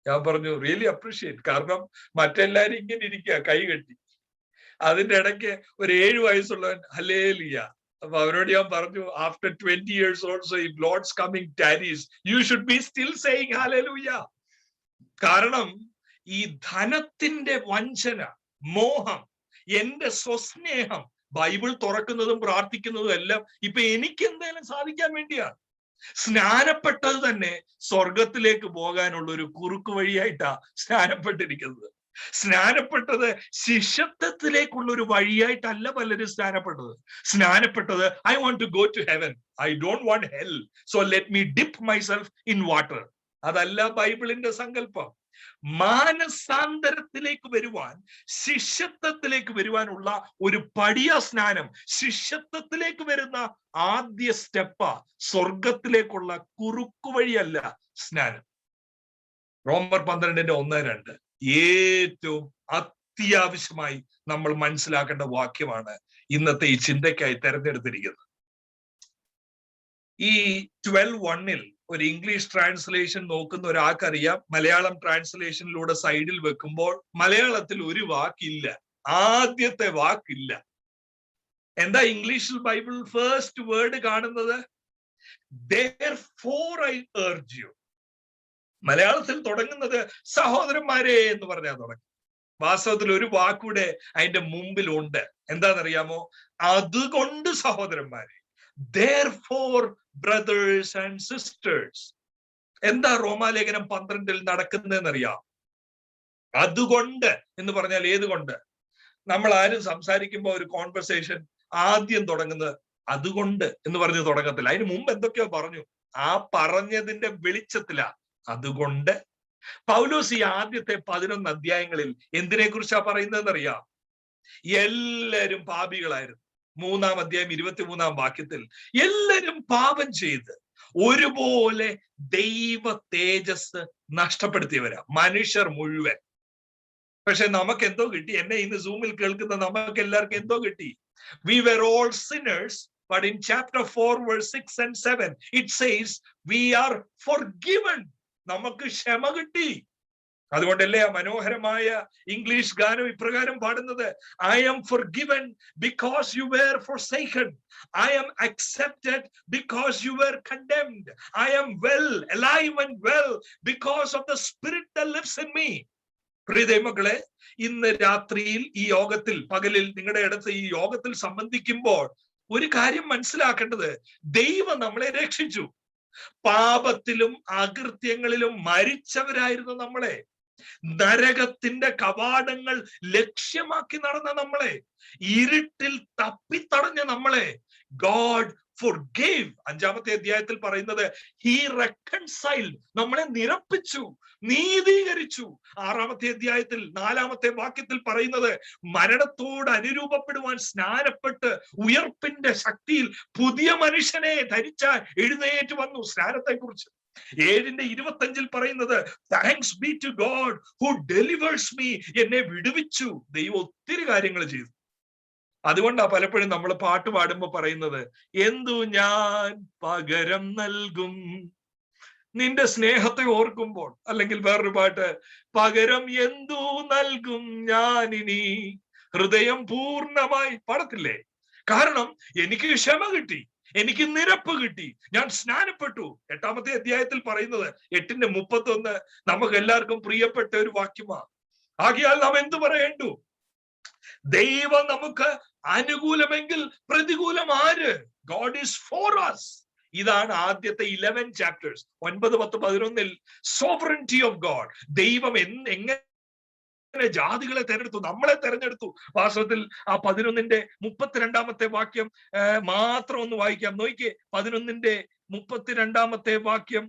ഞാൻ പറഞ്ഞു റിയലി അപ്രീഷിയേറ്റ്. കാരണം മറ്റെല്ലാരും ഇങ്ങനെ ഇരിക്കുക കൈ കെട്ടി. അതിന്റെ ഇടയ്ക്ക് ഒരു 7 വയസ്സുള്ളവൻ ഹല്ലേലൂയ. അപ്പൊ അവരോട് ഞാൻ പറഞ്ഞു, after 20 years also if Lord's coming tarries you should be still saying hallelujah. കാരണം ഈ ധനത്തിന്റെ വഞ്ചന, മോഹം, എന്റെ സ്വസ്നേഹം, ബൈബിൾ തുറക്കുന്നതും പ്രാർത്ഥിക്കുന്നതും എല്ലാം ഇപ്പൊ എനിക്ക് എന്തായാലും സാധിക്കാൻ വേണ്ടിയാണ്. സ്നാനപ്പെട്ടത് തന്നെ സ്വർഗത്തിലേക്ക് പോകാനുള്ള ഒരു കുറുക്കു വഴിയായിട്ടാ സ്നാനപ്പെട്ടിരിക്കുന്നത്. സ്നാനപ്പെട്ടത് ശിഷ്യത്വത്തിലേക്കുള്ള ഒരു വഴിയായിട്ടല്ല പലരും സ്നാനപ്പെട്ടത്. സ്നാനപ്പെട്ടത് I want to go to heaven, I don't want hell, so let me dip myself in water. അതല്ല ബൈബിളിന്റെ സങ്കല്പം. മാനസാന്തരത്തിലേക്ക് വരുവാൻ, ശിഷ്യത്വത്തിലേക്ക് വരുവാനുള്ള ഒരു പടിയ സ്നാനം. ശിഷ്യത്വത്തിലേക്ക് വരുന്ന ആദ്യ സ്റ്റെപ്പാ, സ്വർഗത്തിലേക്കുള്ള കുറുക്കുവഴിയല്ല സ്നാനം. റോമർ 12:1-2 ഏറ്റവും അത്യാവശ്യമായി നമ്മൾ മനസ്സിലാക്കേണ്ട വാക്യമാണ് ഇന്നത്തെ ഈ ചിന്തയ്ക്കായി തെരഞ്ഞെടുത്തിരിക്കുന്നത്. ഈ 12:1 ഒരു ഇംഗ്ലീഷ് ട്രാൻസ്ലേഷൻ നോക്കുന്ന ഒരാൾക്കറിയാം, മലയാളം ട്രാൻസ്ലേഷനിലൂടെ സൈഡിൽ വെക്കുമ്പോൾ മലയാളത്തിൽ ഒരു വാക്കില്ല, ആദ്യത്തെ വാക്കില്ല. എന്താ ഇംഗ്ലീഷിൽ ബൈബിൾ ഫസ്റ്റ് വേർഡ് കാണുന്നത്? therefore I urge you. മലയാളത്തിൽ തുടങ്ങുന്നത് സഹോദരന്മാരെ എന്ന് പറഞ്ഞാൽ തുടങ്ങും. വാസ്തവത്തിൽ ഒരു വാക്കൂടെ അതിന്റെ മുമ്പിലുണ്ട്. എന്താണെന്നറിയാമോ? അതുകൊണ്ട് സഹോദരന്മാരെ, therefore brothers and sisters. എന്താ റോമാലേഖനം 12 നടക്കുന്നതെന്നറിയാം? അതുകൊണ്ട് എന്ന് പറഞ്ഞാൽ ഏതുകൊണ്ട്? നമ്മൾ ആരും സംസാരിക്കുമ്പോൾ ഒരു കോൺവെർസേഷൻ ആദ്യം തുടങ്ങുന്നത് അതുകൊണ്ട് എന്ന് പറഞ്ഞ് തുടങ്ങത്തില്ല. അതിന് മുമ്പ് എന്തൊക്കെയോ പറഞ്ഞു. ആ പറഞ്ഞതിന്റെ വെളിച്ചത്തിലാ അതുകൊണ്ട്. പൗലോസ് ഈ ആദ്യത്തെ 11 അധ്യായങ്ങളിൽ എന്തിനെ കുറിച്ചാ പറയുന്നതെന്നറിയാം? എല്ലാരും പാപികളായിരുന്നു. 3-ാം അധ്യായം 23-ാം വാക്യത്തിൽ എല്ലാരും പാപം ചെയ്ത് ഒരുപോലെ ദൈവ തേജസ് നഷ്ടപ്പെടുത്തിയവരാ മനുഷ്യർ മുഴുവൻ. പക്ഷെ നമുക്ക് എന്തോ കിട്ടി? എന്നെ ഇന്ന് സൂമിൽ കേൾക്കുന്ന നമുക്ക് എല്ലാവർക്കും എന്തോ കിട്ടി? We were all sinners, but in chapter 4 verse 6 and 7 it says we are forgiven. നമുക്ക് ക്ഷമ കിട്ടി. അതുകൊണ്ടല്ലേ ആ മനോഹരമായ ഇംഗ്ലീഷ് ഗാനം ഇപ്രകാരം പാടുന്നത്: I am forgiven because you were forsaken. I am accepted because you were condemned. I am well, alive and well because of the spirit that lives in me. പ്രിയദൈവമക്കളെ, ഇന്ന് രാത്രിയിൽ ഈ യോഗത്തിൽ, പകലിൽ നിങ്ങളുടെ അടുത്ത് ഈ യോഗത്തിൽ സംബന്ധിക്കുമ്പോൾ ഒരു കാര്യം മനസ്സിലാക്കേണ്ടത്, ദൈവം നമ്മളെ രക്ഷിച്ചു. പാപത്തിലും അകൃത്യങ്ങളിലും മരിച്ചവരായിരുന്നു നമ്മളെ. നരകത്തിന്റെ കവാടങ്ങൾ ലക്ഷ്യമാക്കി നടന്ന നമ്മളെ, ഇരുട്ടിൽ തപ്പിത്തടഞ്ഞ നമ്മളെ God forgave. 5-ാമത്തെ അധ്യായത്തിൽ പറയുന്നത് He reconciled, നമ്മളെ നിരപ്പിച്ചു, നീതീകരിച്ചു. 6-ാമത്തെ അധ്യായത്തിൽ 4-ാമത്തെ വാക്യത്തിൽ പറയുന്നത് മരണത്തോട് അനുരൂപപ്പെടുവാൻ സ്നാനപ്പെട്ട് ഉയർപ്പിന്റെ ശക്തിയിൽ പുതിയ മനുഷ്യനെ ധരിച്ച എഴുന്നേറ്റ് വന്നു. സ്നാനത്തെ കുറിച്ച് 7:25 പറയുന്നത് thanks be to God who delivers me, എന്നെ വിടുവിച്ചു. ദൈവം ഒത്തിരി കാര്യങ്ങൾ ചെയ്തു. അതുകൊണ്ടാ പലപ്പോഴും നമ്മൾ പാട്ട് പാടുമ്പോ പറയുന്നത്, എന്തു ഞാൻ പകരം നൽകും നിന്റെ സ്നേഹത്തെ ഓർക്കുമ്പോൾ. അല്ലെങ്കിൽ വേറൊരു പാട്ട്, പകരം എന്തു നൽകും ഞാനിനി, ഹൃദയം പൂർണ്ണമായി. പാടത്തില്ലേ? കാരണം എനിക്ക് ക്ഷമ കിട്ടി, എനിക്ക് നിരപ്പ് കിട്ടി, ഞാൻ സ്നാനപ്പെട്ടു. 8-ാമത്തെ അധ്യായത്തിൽ പറയുന്നത് 8:31 നമുക്ക് എല്ലാവർക്കും പ്രിയപ്പെട്ട ഒരു വാക്യമാണ്. ആകയാൽ നാം എന്തു പറയേണ്ടു? ദൈവം നമുക്ക് അനുകൂലമെങ്കിൽ പ്രതികൂലം ആര്? God is for us. ഇതാണ് ആദ്യത്തെ 11 chapters, 9, 10, 11 sovereignty of God. ദൈവം എങ്ങനെ ജാതികളെ തെരഞ്ഞെടുത്തു, നമ്മളെ തെരഞ്ഞെടുത്തു. വാസ്തവത്തിൽ ആ 11:32 വാക്യം മാത്രം ഒന്ന് വായിക്കാം. നോക്കിയേ, 11:32 വാക്യം,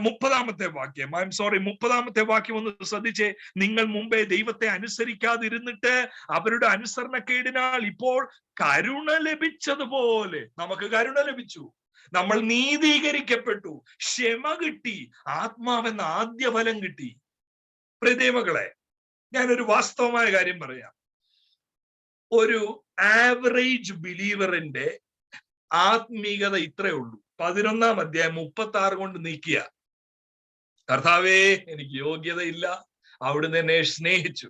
30-ാമത്തെ വാക്യം, 30-ാമത്തെ വാക്യം ഒന്ന് ശ്രദ്ധിച്ചേ. നിങ്ങൾ മുമ്പേ ദൈവത്തെ അനുസരിക്കാതിരുന്നിട്ട് അവരുടെ അനുസരണക്കേടിനാൽ ഇപ്പോൾ കരുണ ലഭിച്ചതുപോലെ നമുക്ക് കരുണ ലഭിച്ചു, നമ്മൾ നീതീകരിക്കപ്പെട്ടു, ക്ഷമ കിട്ടി, ആത്മാവെന്ന ആദ്യ ഫലം കിട്ടി. പ്രിയദൈവമക്കളെ, ഞാനൊരു വാസ്തവമായ കാര്യം പറയാം. ഒരു ആവറേജ് ബിലീവറിന്റെ ആത്മീകത ഇത്രയേ ഉള്ളൂ. 11-ാം അധ്യായം 36 കൊണ്ട് നീക്കിയ, കർത്താവേ എനിക്ക് യോഗ്യതയില്ല, അവിടുന്ന് എന്നെ സ്നേഹിച്ചു.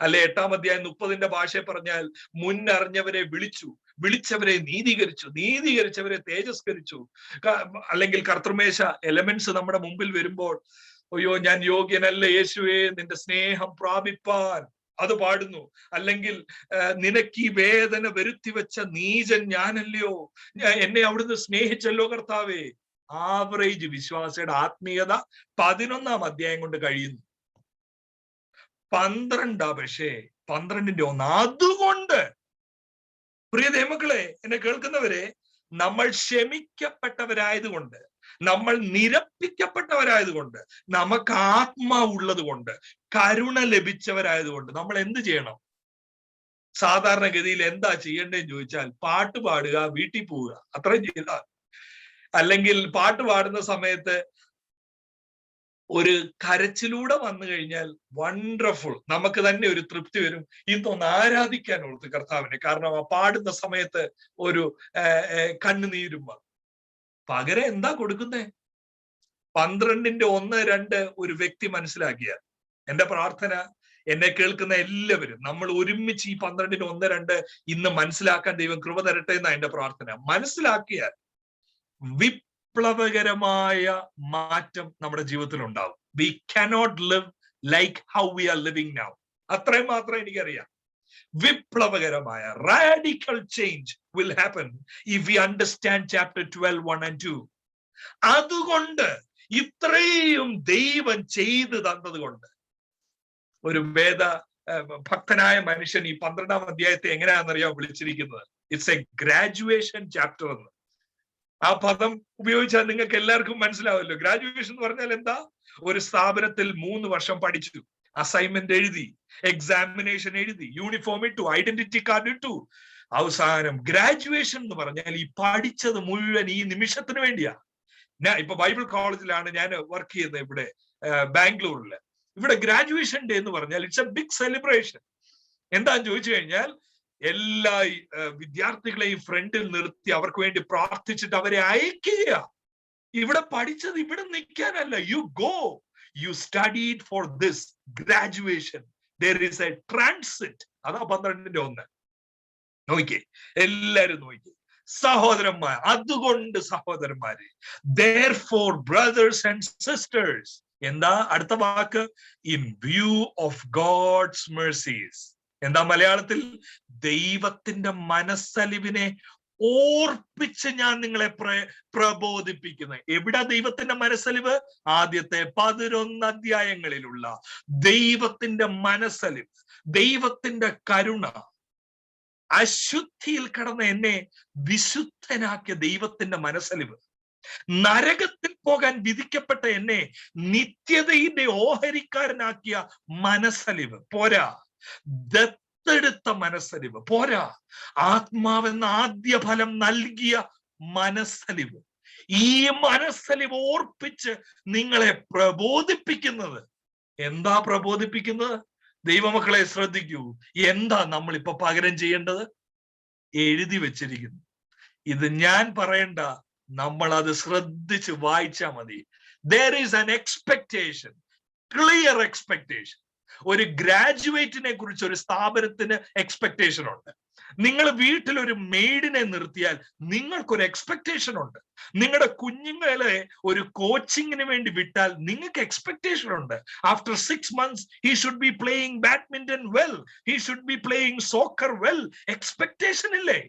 അല്ലെ 8-ാം അധ്യായം 30-ന്റെ ഭാഷയെ പറഞ്ഞാൽ, മുന്നറിഞ്ഞവരെ വിളിച്ചു, വിളിച്ചവരെ നീതീകരിച്ചു, നീതീകരിച്ചവരെ തേജസ്കരിച്ചു. അല്ലെങ്കിൽ കർത്തൃമേശ എലമെന്റ്സ് നമ്മുടെ മുമ്പിൽ വരുമ്പോൾ, അയ്യോ ഞാൻ യോഗ്യനല്ല യേശുവേ നിന്റെ സ്നേഹം പ്രാപിപ്പാൻ, അത് പാടുന്നു. അല്ലെങ്കിൽ നിനക്ക് ഈ വേദന വരുത്തി വെച്ച നീചൻ ഞാനല്ലയോ, എന്നെ അവിടുന്ന് സ്നേഹിച്ചല്ലോ കർത്താവേ. ആവറേജ് വിശ്വാസിയുടെ ആത്മീയത 11-ാം അധ്യായം കൊണ്ട് കഴിയുന്നു. 12 പക്ഷേ 12:1. അതുകൊണ്ട് പ്രിയ ദൈവമക്കളെ, എന്നെ കേൾക്കുന്നവരെ, നമ്മൾ ക്ഷമിക്കപ്പെട്ടവരായതുകൊണ്ട്, നമ്മൾ നിരപ്പിക്കപ്പെട്ടവരായതുകൊണ്ട്, നമുക്ക് ആത്മാവുള്ളത് കൊണ്ട്, കരുണ ലഭിച്ചവരായതുകൊണ്ട് നമ്മൾ എന്ത് ചെയ്യണം? സാധാരണഗതിയിൽ എന്താ ചെയ്യേണ്ടതെന്ന് ചോദിച്ചാൽ, പാട്ട് പാടുക, വീട്ടിൽ പോവുക, അത്രയും ചെയ്താൽ. അല്ലെങ്കിൽ പാട്ട് പാടുന്ന സമയത്ത് ഒരു കരച്ചിലൂടെ വന്നു കഴിഞ്ഞാൽ വണ്ടർഫുൾ, നമുക്ക് തന്നെ ഒരു തൃപ്തി വരും. ഇതൊന്ന് ആരാധിക്കാൻ ഓർത്ത് കർത്താവിനെ. കാരണം ആ പാടുന്ന സമയത്ത് ഒരു കണ്ണുനീരും വന്നു. പകരം എന്താ കൊടുക്കുന്നേ? 12:1-2 ഒരു വ്യക്തി മനസ്സിലാക്കിയാൽ, എന്റെ പ്രാർത്ഥന, എന്നെ കേൾക്കുന്ന എല്ലാവരും നമ്മൾ ഒരുമിച്ച് ഈ 12:1-2 ഇന്ന് മനസ്സിലാക്കാൻ ദൈവം കൃപ തരട്ടെ എന്നാ എന്റെ പ്രാർത്ഥന. മനസ്സിലാക്കിയാൽ വിപ്ലവകരമായ മാറ്റം നമ്മുടെ ജീവിതത്തിൽ ഉണ്ടാവും. We cannot live like how we are living now. അത്രയും മാത്രം എനിക്കറിയാം. വിപ്ലവകരമായ radical change will happen if we understand chapter 12, 1 and 2. അതുകൊണ്ട് ഇത്രയും ദൈവം ചെയ്തു തന്നത് കൊണ്ട്, ഒരു വേദ ഭക്തനായ മനുഷ്യൻ ഈ 12-ാം അധ്യായത്തെ എങ്ങനെയാണെന്നറിയാൻ വിളിച്ചിരിക്കുന്നത്? ഇറ്റ്സ് എ ഗ്രാജുവേഷൻ ചാപ്റ്റർ എന്ന്. ആ പദം ഉപയോഗിച്ചാൽ നിങ്ങൾക്ക് എല്ലാവർക്കും മനസ്സിലാവല്ലോ. ഗ്രാജുവേഷൻ എന്ന് പറഞ്ഞാൽ എന്താ? ഒരു സ്ഥാപനത്തിൽ 3 വർഷം പഠിച്ചു, അസൈൻമെന്റ് എഴുതി, എക്സാമിനേഷൻ എഴുതി, യൂണിഫോം ഇട്ടു, ഐഡന്റിറ്റി കാർഡ് ഇട്ടു, അവസാനം ഗ്രാജുവേഷൻ എന്ന് പറഞ്ഞാൽ ഈ പഠിച്ചത് മുഴുവൻ ഈ നിമിഷത്തിന് വേണ്ടിയാ. ഇപ്പൊ ബൈബിൾ കോളേജിലാണ് ഞാൻ വർക്ക് ചെയ്യുന്നത്, ഇവിടെ ബാംഗ്ലൂരില്. ഇവിടെ ഗ്രാജുവേഷൻ ഡേ എന്ന് പറഞ്ഞാൽ ഇറ്റ്സ് എ ബിഗ് സെലിബ്രേഷൻ. എന്താന്ന് ചോദിച്ചു കഴിഞ്ഞാൽ എല്ലാ വിദ്യാർത്ഥികളെയും ഫ്രണ്ടിൽ നിർത്തി അവർക്ക് വേണ്ടി പ്രാർത്ഥിച്ചിട്ട് അവരെ അയക്കുക. ഇവിടെ പഠിച്ചത് ഇവിടെ നിൽക്കാനല്ല. You go, you studied for this graduation. there is a transit. അതാ 12:1. നോക്കിക്കേ, എല്ലാരും നോക്കിക്കേ സഹോദരന്മാർ. അതുകൊണ്ട് സഹോദരന്മാരെ, therefore brothers and sisters, എന്താ അടുത്ത വാക്ക്? in view of God's mercies. എന്താ മലയാളത്തിൽ? ദൈവത്തിന്റെ മനസ്സലിവിനെ ഓർപ്പിച്ച് ഞാൻ നിങ്ങളെ പ്രബോധിപ്പിക്കുന്നത്. എവിടാ ദൈവത്തിന്റെ മനസ്സലിവ്? ആദ്യത്തെ 11 അധ്യായങ്ങളിലുള്ള ദൈവത്തിന്റെ മനസ്സലിവ്, ദൈവത്തിന്റെ കരുണ. അശുദ്ധിയിൽ കടന്ന എന്നെ വിശുദ്ധനാക്കിയ ദൈവത്തിന്റെ മനസ്സലിവ്. നരകത്തിൽ പോകാൻ വിധിക്കപ്പെട്ട എന്നെ നിത്യതയുടെ ഓഹരിക്കാരനാക്കിയ മനസ്സലിവ് പോരാ. ദത്തെടുത്ത മനസ്സലിവ് പോരാ. ആത്മാവെന്ന ആദ്യ ഫലം നൽകിയ മനസ്സലിവ്. ഈ മനസ്സലിവ് ഓർപ്പിച്ച് നിങ്ങളെ പ്രബോധിപ്പിക്കുന്നത്. എന്താ പ്രബോധിപ്പിക്കുന്നത്? ദൈവമക്കളെ ശ്രദ്ധിക്കൂ. എന്താ നമ്മളിപ്പോ പകരം ചെയ്യേണ്ടത്? എഴുതി വെച്ചിരിക്കുന്നു. ഇത് ഞാൻ പറയണ്ട, നമ്മൾ അത് ശ്രദ്ധിച്ച് വായിച്ചാൽ മതി. there is an expectation, clear expectation. ഒരു ഗ്രാജുവേറ്റിനെ കുറിച്ച് ഒരു സ്ഥാപനത്തിന് എക്സ്പെക്ടേഷൻ ഉണ്ട്. നിങ്ങൾ വീട്ടിൽ ഒരു മെയ്ഡിനെ നിർത്തിയാൽ നിങ്ങൾക്കൊരു എക്സ്പെക്ടേഷൻ ഉണ്ട്. നിങ്ങളുടെ കുഞ്ഞുങ്ങളെ ഒരു കോച്ചിങ്ങിന് വേണ്ടി വിട്ടാൽ നിങ്ങൾക്ക് എക്സ്പെക്ടേഷൻ ഉണ്ട്. After 6 months he should be playing badminton well, he should be playing soccer well. Expectation ഇല്ലേ?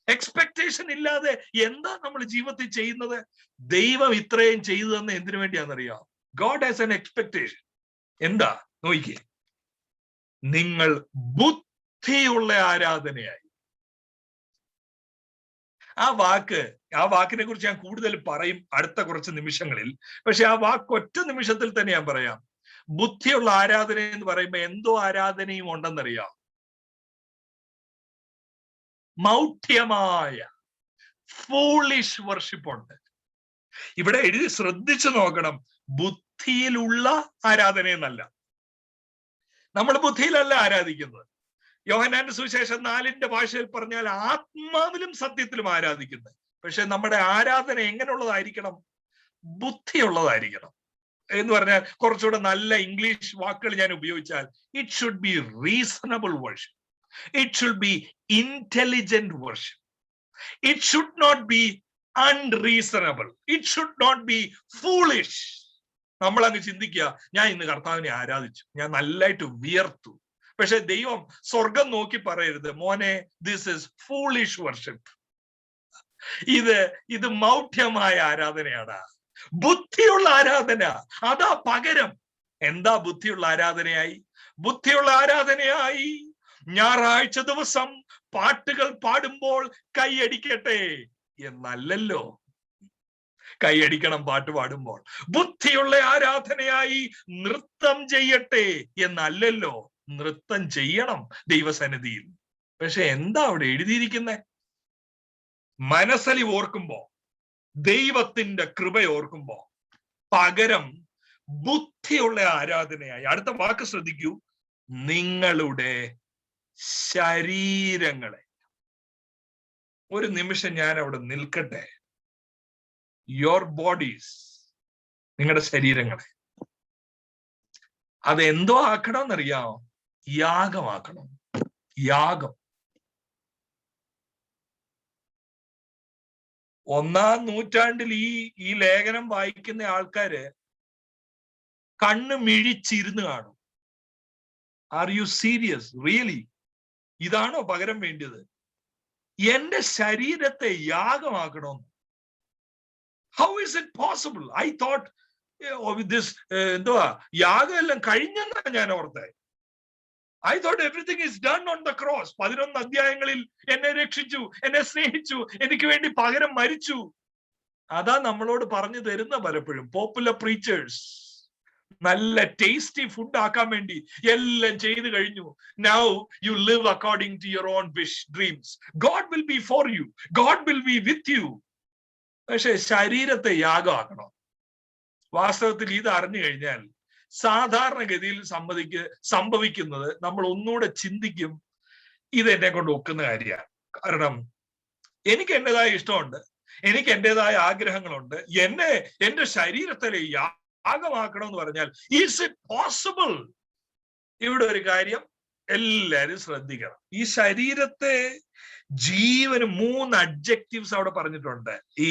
എക്സ്പെക്ടേഷൻ ഇല്ലാതെ എന്താ നമ്മൾ ജീവിതത്തിൽ ചെയ്യുന്നത്? ദൈവം ഇത്രയും ചെയ്തു തന്നെ എന്തിനു വേണ്ടിയാണെന്നറിയാം? God has an expectation. എന്താ? നോക്കിക്കേ, നിങ്ങൾ ബുദ്ധിയുള്ള ആരാധനയായി. ആ വാക്കിനെ കുറിച്ച് ഞാൻ കൂടുതൽ പറയും അടുത്ത കുറച്ച് നിമിഷങ്ങളിൽ. പക്ഷെ ആ വാക്ക് ഒറ്റ നിമിഷത്തിൽ തന്നെ ഞാൻ പറയാം. ബുദ്ധിയുള്ള ആരാധന എന്ന് പറയുമ്പോ എന്തോ ആരാധനയും ഉണ്ടെന്നറിയാം. മൗഢ്യമായ ഫൂളിഷ് വർഷിപ്പ് ഉണ്ട്. ഇവിടെ എഴുതി ശ്രദ്ധിച്ചു നോക്കണം. ബുദ്ധിയിലുള്ള ആരാധന എന്നല്ല. നമ്മൾ ബുദ്ധിയിലല്ല ആരാധിക്കുന്നത്. യോഹന്നാന്റെ സുവിശേഷം 4 ഭാഷയിൽ പറഞ്ഞാൽ ആത്മാവിലും സത്യത്തിലും ആരാധിക്കുന്നത്. പക്ഷെ നമ്മുടെ ആരാധന എങ്ങനെയുള്ളതായിരിക്കണം? ബുദ്ധിയുള്ളതായിരിക്കണം. എന്ന് പറഞ്ഞാൽ കുറച്ചുകൂടെ നല്ല ഇംഗ്ലീഷ് വാക്കുകൾ ഞാൻ ഉപയോഗിച്ചാൽ, it should be reasonable worship, it should be intelligent worship, it should not be unreasonable, it should not be foolish. നമ്മൾ അങ്ങ് ചിന്തിക്കുക, ഞാൻ ഇന്ന് കർത്താവിനെ ആരാധിച്ചു, ഞാൻ നല്ലതായിട്ട് വിയർത്തു. പക്ഷെ ദൈവം സ്വർഗം നോക്കി പറയരുത്, മോനെ ദിസ് ഇസ് ഫൂളിഷ് വർഷിപ്പ്, ഇത് മൗഢ്യമായ ആരാധനയാടാ. ബുദ്ധിയുള്ള ആരാധന, അതാ പകരം. എന്താ ബുദ്ധിയുള്ള ആരാധനയായി? ബുദ്ധിയുള്ള ആരാധനയായി ഞായറാഴ്ച ദിവസം പാട്ടുകൾ പാടുമ്പോൾ കൈയടിക്കട്ടെ എന്നല്ലല്ലോ. കൈയടിക്കണം പാട്ട് പാടുമ്പോൾ. ബുദ്ധിയുള്ള ആരാധനയായി നൃത്തം ചെയ്യട്ടെ എന്നല്ലല്ലോ. നൃത്തം ചെയ്യണം ദൈവസന്നിധിയിൽ. പക്ഷെ എന്താ അവിടെ എഴുതിയിരിക്കുന്നത്? മനസ്സലി ഓർക്കുമ്പോ, ദൈവത്തിന്റെ കൃപ ഓർക്കുമ്പോ പകരം ബുദ്ധിയുള്ള ആരാധനയായി. അടുത്ത വാക്ക് ശ്രദ്ധിക്കൂ, നിങ്ങളുടെ ശരീരങ്ങളെ. ഒരു നിമിഷം ഞാൻ അവിടെ നിൽക്കട്ടെ. യുവർ ബോഡീസ്, നിങ്ങളുടെ ശരീരങ്ങളെ അതെന്തോ ആക്കണമെന്നറിയാമോ? യാഗമാക്കണം. യാഗം. 1-ാം നൂറ്റാണ്ടിൽ ഈ ലേഖനം വായിക്കുന്ന ആൾക്കാര് കണ്ണ് മിഴിച്ചിരുന്ന് കാണും. Are you serious? റിയലി? ഇതാണോ പകരം വേണ്ടിയത്? എന്റെ ശരീരത്തെ യാഗമാക്കണമെന്ന്. How is it possible? I thought എന്തുവാ യാഗം എല്ലാം കഴിഞ്ഞെന്നാ ഞാൻ ഓർത്തെ. I thought everything is done on the cross. 11 അധ്യായങ്ങളിൽ എന്നെ രക്ഷിച്ചു, എന്നെ സ്നേഹിച്ചു, എനിക്ക് വേണ്ടി പകരം മരിച്ചു. അതാ നമ്മളോട് പറഞ്ഞു തരുന്ന പലപ്പോഴും പോപ്പുലർ പ്രീച്ചേഴ്സ്. നല്ല ടേസ്റ്റി ഫുഡ് ആക്കാൻ വേണ്ടി എല്ലാം ചെയ്തു കഴിഞ്ഞു. Now you live according to your own wish, dreams. God will be for you. God will be with you. പക്ഷെ ശരീരത്തെ യാഗമാക്കണം. വാസ്തവത്തിൽ ഇത് അറിഞ്ഞു കഴിഞ്ഞാൽ സാധാരണഗതിയിൽ സംഭവിക്കുന്നത് നമ്മൾ ഒന്നുകൂടെ ചിന്തിക്കും, ഇത് എന്നെ കൊണ്ട് ഒക്കുന്ന കാര്യമാണ്. കാരണം എനിക്ക് എന്റേതായ ഇഷ്ടമുണ്ട്, എനിക്ക് എന്റേതായ ആഗ്രഹങ്ങളുണ്ട്. എന്റെ ശരീരത്തെ യാഗമാക്കണം എന്ന് പറഞ്ഞാൽ ഈസ് ഇറ്റ് പോസിബിൾ? ഇവിടെ ഒരു കാര്യം എല്ലാരും ശ്രദ്ധിക്കണം. ഈ ശരീരത്തെ ജീവന് 3 അഡ്ജക്റ്റീവ്സ് അവിടെ പറഞ്ഞിട്ടുണ്ട്. ഈ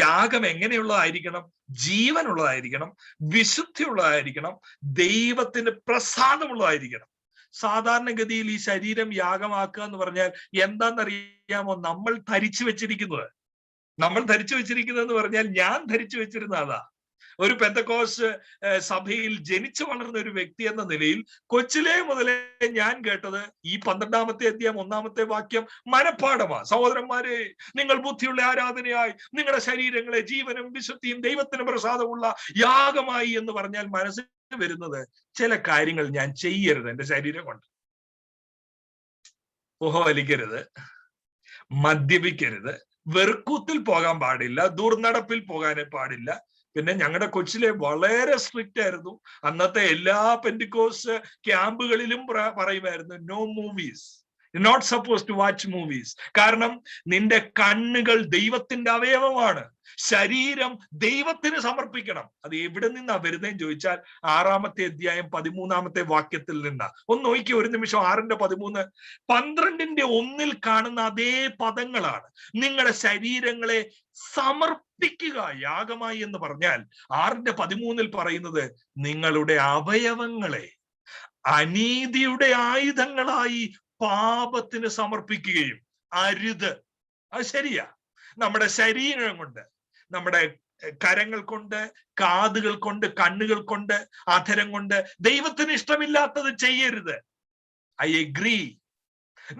യാഗം എങ്ങനെയുള്ളതായിരിക്കണം? ജീവനുള്ളതായിരിക്കണം, വിശുദ്ധിയുള്ളതായിരിക്കണം, ദൈവത്തിന് പ്രസാദമുള്ളതായിരിക്കണം. സാധാരണഗതിയിൽ ഈ ശരീരം യാഗമാക്കുക എന്ന് പറഞ്ഞാൽ എന്താണെന്നറിയാമോ? നമ്മൾ ധരിച്ചു വെച്ചിരിക്കുന്നതെന്ന് പറഞ്ഞാൽ, ഞാൻ ധരിച്ചു വെച്ചിരുന്ന അതാ. ഒരു പെന്തക്കോസ്റ്റ് സഭയിൽ ജനിച്ചു വളർന്ന ഒരു വ്യക്തി എന്ന നിലയിൽ കൊച്ചിലെ മുതലേ ഞാൻ കേട്ടത് ഈ 12-ാമത്തെ അധ്യായം 1-ാമത്തെ വാക്യം മനഃപ്പാഠമാ. സഹോദരന്മാരെ, നിങ്ങൾ ബുദ്ധിയുള്ള ആരാധനയായി നിങ്ങളുടെ ശരീരങ്ങളെ ജീവനും വിശുദ്ധിയും ദൈവത്തിന് പ്രസാദമുള്ള യാഗമായി എന്ന് പറഞ്ഞാൽ മനസ്സിൽ വരുന്നത് ചില കാര്യങ്ങൾ ഞാൻ ചെയ്യരുത് എന്റെ ശരീരം കൊണ്ട്. പുകവലിക്കരുത്, മദ്യപിക്കരുത്, വെറുക്കൂത്തിൽ പോകാൻ പാടില്ല, ദുർനടപ്പിൽ പോകാൻ പാടില്ല. പിന്നെ ഞങ്ങളുടെ കൊച്ചിലെ വളരെ സ്ട്രിക്റ്റ് ആയിരുന്നു. അന്നത്തെ എല്ലാ പെന്തിക്കോസ്റ്റ് ക്യാമ്പുകളിലും പറയുമായിരുന്നു, no movies, not suppose to watch movies. കാരണം നിന്റെ കണ്ണുകൾ ദൈവത്തിന്റെ അവയവമാണ്, ശരീരം ദൈവത്തിന് സമർപ്പിക്കണം. അത് എവിടെ നിന്നാ വരുന്നതെന്ന് ചോദിച്ചാൽ 6-ാമത്തെ അധ്യായം 13-ാമത്തെ വാക്യത്തിൽ നിന്നാ. ഒന്ന് നോക്കി ഒരു നിമിഷം. 6:13 12:1 കാണുന്ന അതേ പദങ്ങളാണ്. നിങ്ങളുടെ ശരീരങ്ങളെ സമർപ്പിക്കുക യാഗമായി എന്ന് പറഞ്ഞാൽ 6:13 പറയുന്നത് നിങ്ങളുടെ അവയവങ്ങളെ അനീതിയുടെ ആയുധങ്ങളായി പാപത്തിന് സമർപ്പിക്കുകയും അരുത്. അത് ശരിയാ. നമ്മുടെ ശരീരം കൊണ്ട്, നമ്മുടെ കരങ്ങൾ കൊണ്ട്, കാതുകൾ കൊണ്ട്, കണ്ണുകൾ കൊണ്ട്, അധരം കൊണ്ട് ദൈവത്തിന് ഇഷ്ടമില്ലാത്തത് ചെയ്യരുത്. I agree.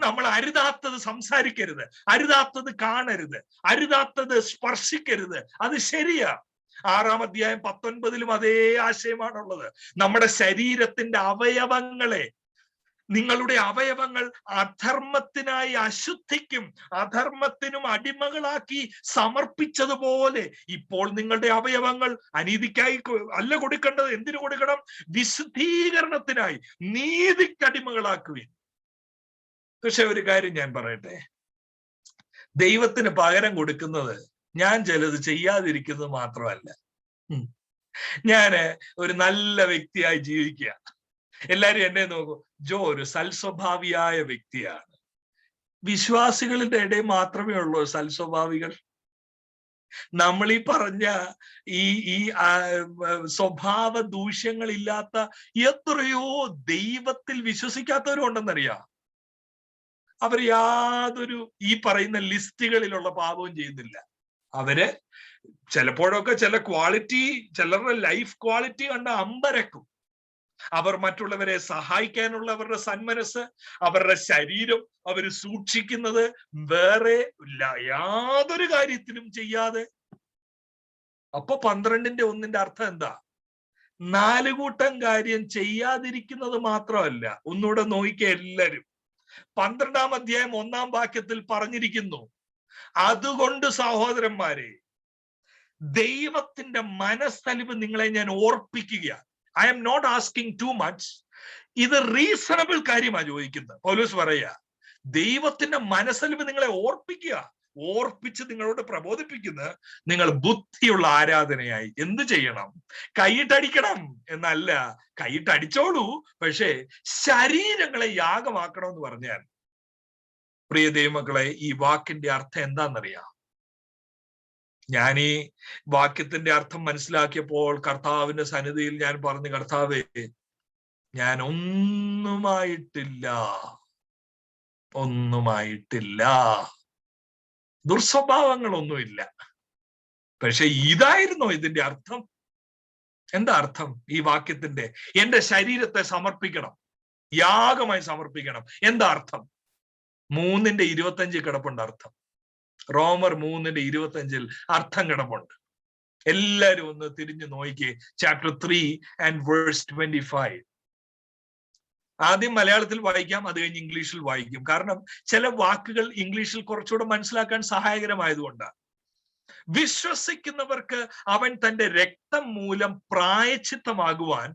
നമ്മൾ അരുതാത്തത് സംസാരിക്കരുത്, അരുതാത്തത് കാണരുത്, അരുതാത്തത് സ്പർശിക്കരുത്. അത് ശരിയാ. 6-ാം അധ്യായം 19 അതേ ആശയമാണുള്ളത്. നമ്മുടെ ശരീരത്തിന്റെ അവയവങ്ങളെ, നിങ്ങളുടെ അവയവങ്ങൾ അധർമ്മത്തിനായി അശുദ്ധിക്കും അധർമ്മത്തിനും അടിമകളാക്കി സമർപ്പിച്ചതുപോലെ ഇപ്പോൾ നിങ്ങളുടെ അവയവങ്ങൾ അനീതിക്കായി അല്ല കൊടുക്കേണ്ടത്. എന്തിനു കൊടുക്കണം? വിശുദ്ധീകരണത്തിനായി, നീതിക്കടിമകളാക്കുവിൻ. പക്ഷെ ഒരു കാര്യം ഞാൻ പറയട്ടെ, ദൈവത്തിന് പകരം കൊടുക്കുന്നത് ഞാൻ ചിലത് ചെയ്യാതിരിക്കുന്നത് മാത്രമല്ല, ഞാന് ഒരു നല്ല വ്യക്തിയായി ജീവിക്കുക. എല്ലാരും എന്നെ നോക്കും, ജോ ഒരു സൽസ്വഭാവിയായ വ്യക്തിയാണ്. വിശ്വാസികളുടെ ഇടയിൽ മാത്രമേ ഉള്ളൂ സൽസ്വഭാവികൾ. നമ്മൾ ഈ പറഞ്ഞ ഈ സ്വഭാവ ദൂഷ്യങ്ങളില്ലാത്ത എത്രയോ ദൈവത്തിൽ വിശ്വസിക്കാത്തവരും ഉണ്ടെന്നറിയാം. അവർ യാതൊരു ഈ പറയുന്ന ലിസ്റ്റുകളിലുള്ള പാപവും ചെയ്യുന്നില്ല. അവര് ചിലപ്പോഴൊക്കെ ചില ക്വാളിറ്റി, ചിലരുടെ ലൈഫ് ക്വാളിറ്റി കണ്ട അമ്പരക്കും. അവർ മറ്റുള്ളവരെ സഹായിക്കാനുള്ള അവരുടെ സന്മനസ്, അവരുടെ ശരീരം അവർ സൂക്ഷിക്കുന്നത് വേറെ യാതൊരു കാര്യത്തിനും ചെയ്യാതെ. അപ്പൊ 12:1 അർത്ഥം എന്താ? 4 കൂട്ടം കാര്യം ചെയ്യാതിരിക്കുന്നത് മാത്രമല്ല. ഒന്നുകൂടെ നോക്കിയ എല്ലാരും 12-ാം അധ്യായം 1-ാം വാക്യത്തിൽ പറഞ്ഞിരിക്കുന്നു, അതുകൊണ്ട് സഹോദരന്മാരെ ദൈവത്തിന്റെ മനസ്സലിവ് നിങ്ങളെ ഞാൻ ഓർപ്പിക്കുക. I am not asking too much. ഇത് റീസണബിൾ കാര്യമാണ് ചോദിക്കുന്നത്. പൗലോസ് പറയാ, ദൈവത്തിന്റെ മനസ്സലിവ് നിങ്ങളെ ഓർപ്പിക്കുക, ഓർപ്പിച്ച് നിങ്ങളോട് പ്രബോധിപ്പിക്കുന്നത് നിങ്ങൾ ബുദ്ധിയുള്ള ആരാധനയായി എന്ത് ചെയ്യണം? കൈയിട്ടടിക്കണം എന്നല്ല, കൈയിട്ടടിച്ചോളൂ, പക്ഷേ ശരീരങ്ങളെ യാഗമാക്കണം എന്ന് പറഞ്ഞാൽ, പ്രിയ ദൈവമക്കളെ, ഈ വാക്കിന്റെ അർത്ഥം എന്താണെന്നറിയാം? ഞാൻ ഈ വാക്യത്തിന്റെ അർത്ഥം മനസ്സിലാക്കിയപ്പോൾ കർത്താവിന്റെ സന്നിധിയിൽ ഞാൻ പറഞ്ഞു, കർത്താവേ, ഞാൻ ഒന്നുമായിട്ടില്ല, ദുർസ്വഭാവങ്ങളൊന്നുമില്ല. പക്ഷെ ഇതായിരുന്നോ ഇതിന്റെ അർത്ഥം? എന്താ അർത്ഥം ഈ വാക്യത്തിന്റെ? എന്റെ ശരീരത്തെ സമർപ്പിക്കണം, യാഗമായി സമർപ്പിക്കണം. എന്താ അർത്ഥം? 3:25 കിടപ്പുണ്ട് അർത്ഥം. റോമർ 3:25 അർത്ഥം കിടപ്പുണ്ട്. എല്ലാരും ഒന്ന് തിരിഞ്ഞു നോക്കിക്കേ. Chapter 3 and verse 25. ആദ്യം മലയാളത്തിൽ വായിക്കാം, അത് കഴിഞ്ഞ് ഇംഗ്ലീഷിൽ വായിക്കും. കാരണം ചില വാക്കുകൾ ഇംഗ്ലീഷിൽ കുറച്ചുകൂടെ മനസ്സിലാക്കാൻ സഹായകരമായതുകൊണ്ടാണ്. വിശ്വസിക്കുന്നവർക്ക് അവൻ തന്റെ രക്തം മൂലം പ്രായശ്ചിത്തമാകുവാൻ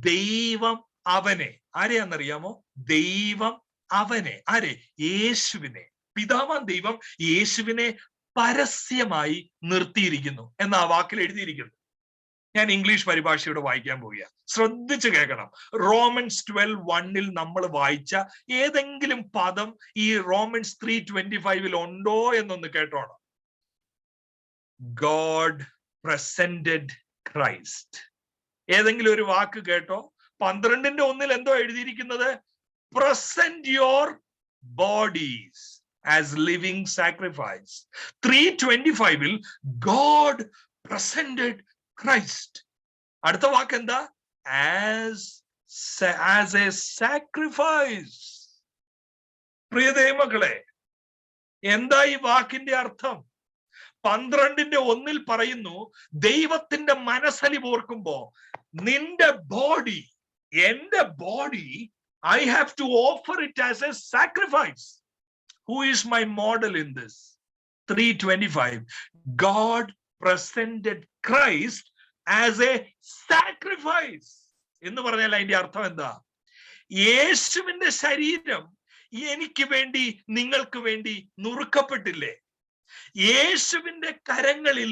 ദൈവം അവനെ, ആരെയാണെന്നറിയാമോ? ദൈവം അവനെ, ആരെ? യേശുവിനെ, പിതാവാൻ ദൈവം യേശുവിനെ പരസ്യമായി നിർത്തിയിരിക്കുന്നു എന്ന് ആ വാക്കിൽ എഴുതിയിരിക്കുന്നു. ഞാൻ ഇംഗ്ലീഷ് പരിഭാഷയോടെ വായിക്കാൻ പോവുക, ശ്രദ്ധിച്ചു കേൾക്കണം. റോമൻസ് 12:1 നമ്മൾ വായിച്ച ഏതെങ്കിലും പദം ഈ റോമൻസ് 3:25 ഉണ്ടോ എന്നൊന്ന് കേട്ടോണം. God presented Christ. ഏതെങ്കിലും ഒരു വാക്ക് കേട്ടോ? 12:1 എന്തോ എഴുതിയിരിക്കുന്നത്? Present your bodies as living sacrifice. 3:25 God presented Christ. അടുത്ത വാക്ക് എന്താ? as a sacrifice. പ്രിയ ദൈവമക്കളെ, എന്താ ഈ വാക്കിന്റെ അർത്ഥം? 12:1 പറയുന്നു, ദൈവത്തിന്റെ മനസ്സലിവ് ഓർക്കുമ്പോ നിന്റെ ബോഡി, എന്റെ body, I have to offer it as a sacrifice. Who is my model in this? 3:25 God presented Christ as a sacrifice. എന്ന് പറഞ്ഞാൽ അതിന്റെ അർത്ഥം എന്താ? യേശുവിന്റെ ശരീരം എനിക്ക് വേണ്ടി, നിങ്ങൾക്ക് വേണ്ടി നുറുക്കപ്പെട്ടില്ലേ? യേശുവിന്റെ കരങ്ങളിൽ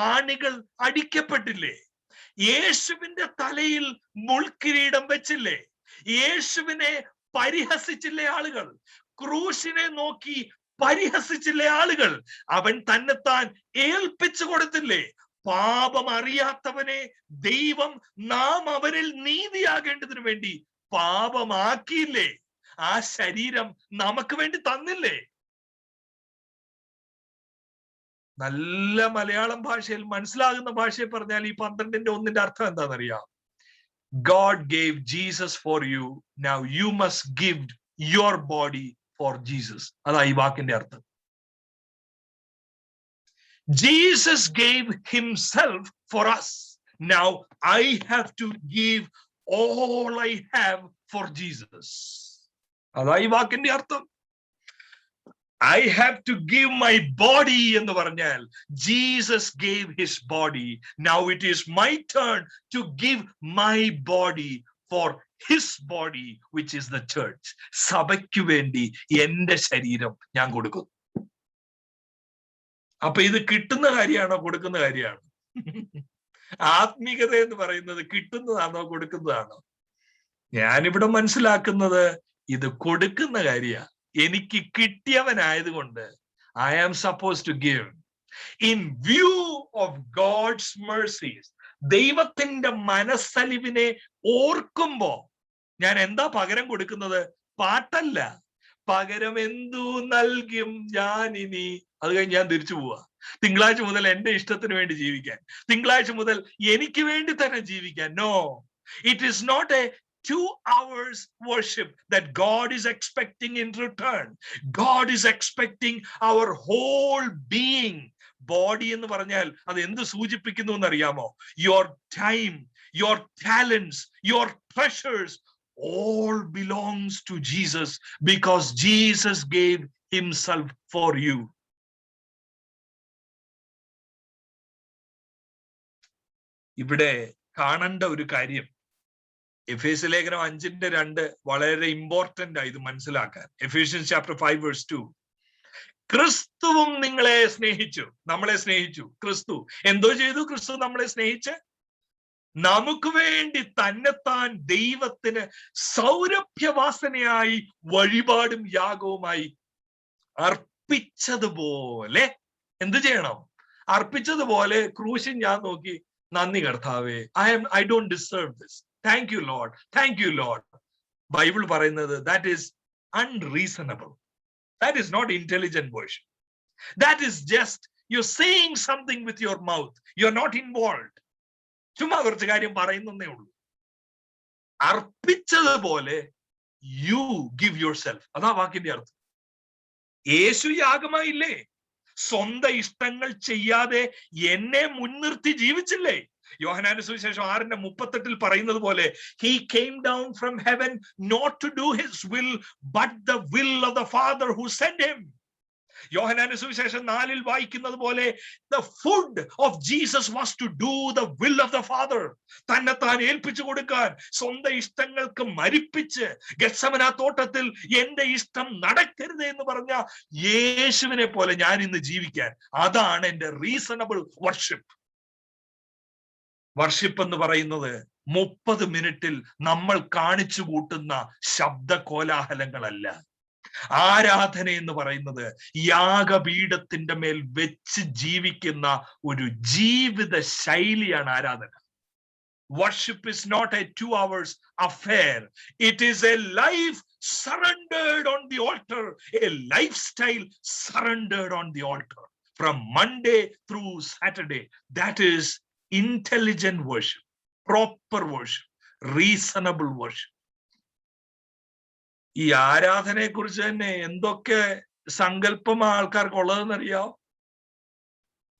ആണികൾ അടിക്കപ്പെട്ടില്ലേ? യേശുവിന്റെ തലയിൽ മുൾക്കിരീടം വെച്ചില്ലേ? യേശുവിനെ പരിഹസിച്ചില്ലേ ആളുകൾ? ക്രൂശിനെ നോക്കി പരിഹസിച്ചില്ലേ ആളുകൾ? അവൻ തന്നെത്താൻ ഏൽപ്പിച്ചു കൊടുത്തില്ലേ? പാപം അറിയാത്തവനെ ദൈവം നാം അവരിൽ നീതിയാകേണ്ടതിനു വേണ്ടി പാപമാക്കിയില്ലേ? ആ ശരീരം നമുക്ക് വേണ്ടി തന്നില്ലേ? നല്ല മലയാളം ഭാഷയിൽ മനസ്സിലാകുന്ന ഭാഷയിൽ പറഞ്ഞാൽ ഈ 12:1 അർത്ഥം എന്താണെന്നറിയാം? God gave Jesus for you. Now you must give your body for Jesus. അതാ ഈ വാക്കിന്റെ അർത്ഥം. Jesus gave himself for us. Now I have to give all I have for Jesus. അതാ ഈ വാക്കിന്റെ അർത്ഥം. I have to give my body എന്ന് പറഞ്ഞാൽ Jesus gave his body. Now it is my turn to give my body for his body, which is the church. സഭയ്ക്ക് വേണ്ടി എന്റെ ശരീരം ഞാൻ കൊടുക്കുന്നു. അപ്പൊ ഇത് കിട്ടുന്ന കാര്യമാണോ കൊടുക്കുന്ന കാര്യമാണോ? ആത്മീയത എന്ന് പറയുന്നത് കിട്ടുന്നതാണോ കൊടുക്കുന്നതാണോ? ഞാനിവിടെ മനസ്സിലാക്കുന്നത് ഇത് കൊടുക്കുന്ന കാര്യമാണ്. എനിക്ക് കിട്ടിയവനായതുകൊണ്ട് I am supposed to give in view of God's mercies. ദൈവത്തിന്റെ മനസ്സലിവിനെ ഓർക്കുമ്പോ ഞാൻ എന്താ പകരം കൊടുക്കുന്നത്? പാട്ടല്ല. പകരം എന്തു നൽകും ഞാൻ ഇനി? അത് കഴിഞ്ഞ് ഞാൻ തിരിച്ചു പോവാ. തിങ്കളാഴ്ച മുതൽ എന്റെ ഇഷ്ടത്തിന് വേണ്ടി ജീവിക്കാൻ, തിങ്കളാഴ്ച മുതൽ എനിക്ക് വേണ്ടി തന്നെ ജീവിക്കാൻ. No, it is not a 2 hours worship that God is expecting in return. God is expecting our whole being. Body എന്ന് പറഞ്ഞാൽ അത് എന്ത് സൂചിപ്പിക്കുന്നു എന്നറിയാമോ? Your time, your talents, your treasures all belongs to Jesus because Jesus gave himself for you. ഇവിടെ കാണേണ്ട ഒരു കാര്യം, എഫേസ്യ ലേഖനം 5:2 വളരെ ഇമ്പോർട്ടന്റ് ആയി ഇത് മനസ്സിലാക്കാൻ. Ephesians chapter 5:2 ക്രിസ്തുവും നിങ്ങളെ സ്നേഹിച്ചു, നമ്മളെ സ്നേഹിച്ചു. ക്രിസ്തു എന്തോ ചെയ്തു? ക്രിസ്തു നമ്മളെ സ്നേഹിച്ച് നമുക്ക് വേണ്ടി തന്നെത്താൻ ദൈവത്തിന് സൗരഭ്യവാസനയായി വഴിപാടും യാഗവുമായി അർപ്പിച്ചതുപോലെ എന്ത് ചെയ്യണം? അർപ്പിച്ചതുപോലെ ക്രൂശിൽ ഞാൻ നോക്കി, നന്ദി കർത്താവേ, I don't deserve this. Thank you Lord, thank you Lord. Bible പറയുന്നത് that is unreasonable. That is not intelligent worship. That is just you're saying something with your mouth. You're not involved. ചുമ്മാ കുറച്ച് കാര്യം പറയുന്നേ ഉള്ളൂ. അർപ്പിച്ചതുപോലെ you give yourself. അതാ വാക്കിന്റെ അർത്ഥം. യേശു യാഗമായില്ലേ? സ്വന്തം ഇഷ്ടങ്ങൾ ചെയ്യാതെ എന്നെ മുൻനിർത്തി ജീവിച്ചില്ലേ? യോഹന്നാന്റെ സുവിശേഷം 6:38 പറയുന്നത് പോലെ he came down from heaven not to do his will but the will of the Father who sent him. യോഹന്നാന്റെ സുവിശേഷം 4 വായിക്കുന്നത് പോലെ the food of Jesus was to do the will of the Father. തന്നെത്താൻ ഏൽപ്പിച്ചു കൊടുക്കാൻ, സ്വന്തം ഇഷ്ടങ്ങൾക്ക് മരിപ്പിച്ച് ഗെത്സമന തോട്ടത്തിൽ എന്റെ ഇഷ്ടം നടക്കരുത് എന്ന് പറഞ്ഞ യേശുവിനെ പോലെ ഞാൻ ഇന്ന് ജീവിക്കാൻ, അതാണ് എന്റെ റീസണബിൾ വർഷിപ്പ്. വർഷിപ്പ് എന്ന് പറയുന്നത് 30 മിനിറ്റിൽ നമ്മൾ കാണിച്ചു കൂട്ടുന്ന ശബ്ദ കോലാഹലങ്ങളല്ല. ആരാധന എന്ന് പറയുന്നത് യാഗപീഠത്തിന്റെ മേൽ വെച്ച് ജീവിക്കുന്ന ഒരു ജീവിത ശൈലിയാണ് ആരാധന. Worship is not a 2 hours affair. It is a life surrendered on the altar, a lifestyle surrendered on the altar from Monday through Saturday. That is intelligent worship, proper worship, reasonable worship. ഈ ആരാധനയെ കുറിച്ച് തന്നെ എന്തൊക്കെ സങ്കല്പം ആൾക്കാർക്ക് ഉള്ളതെന്നറിയാം.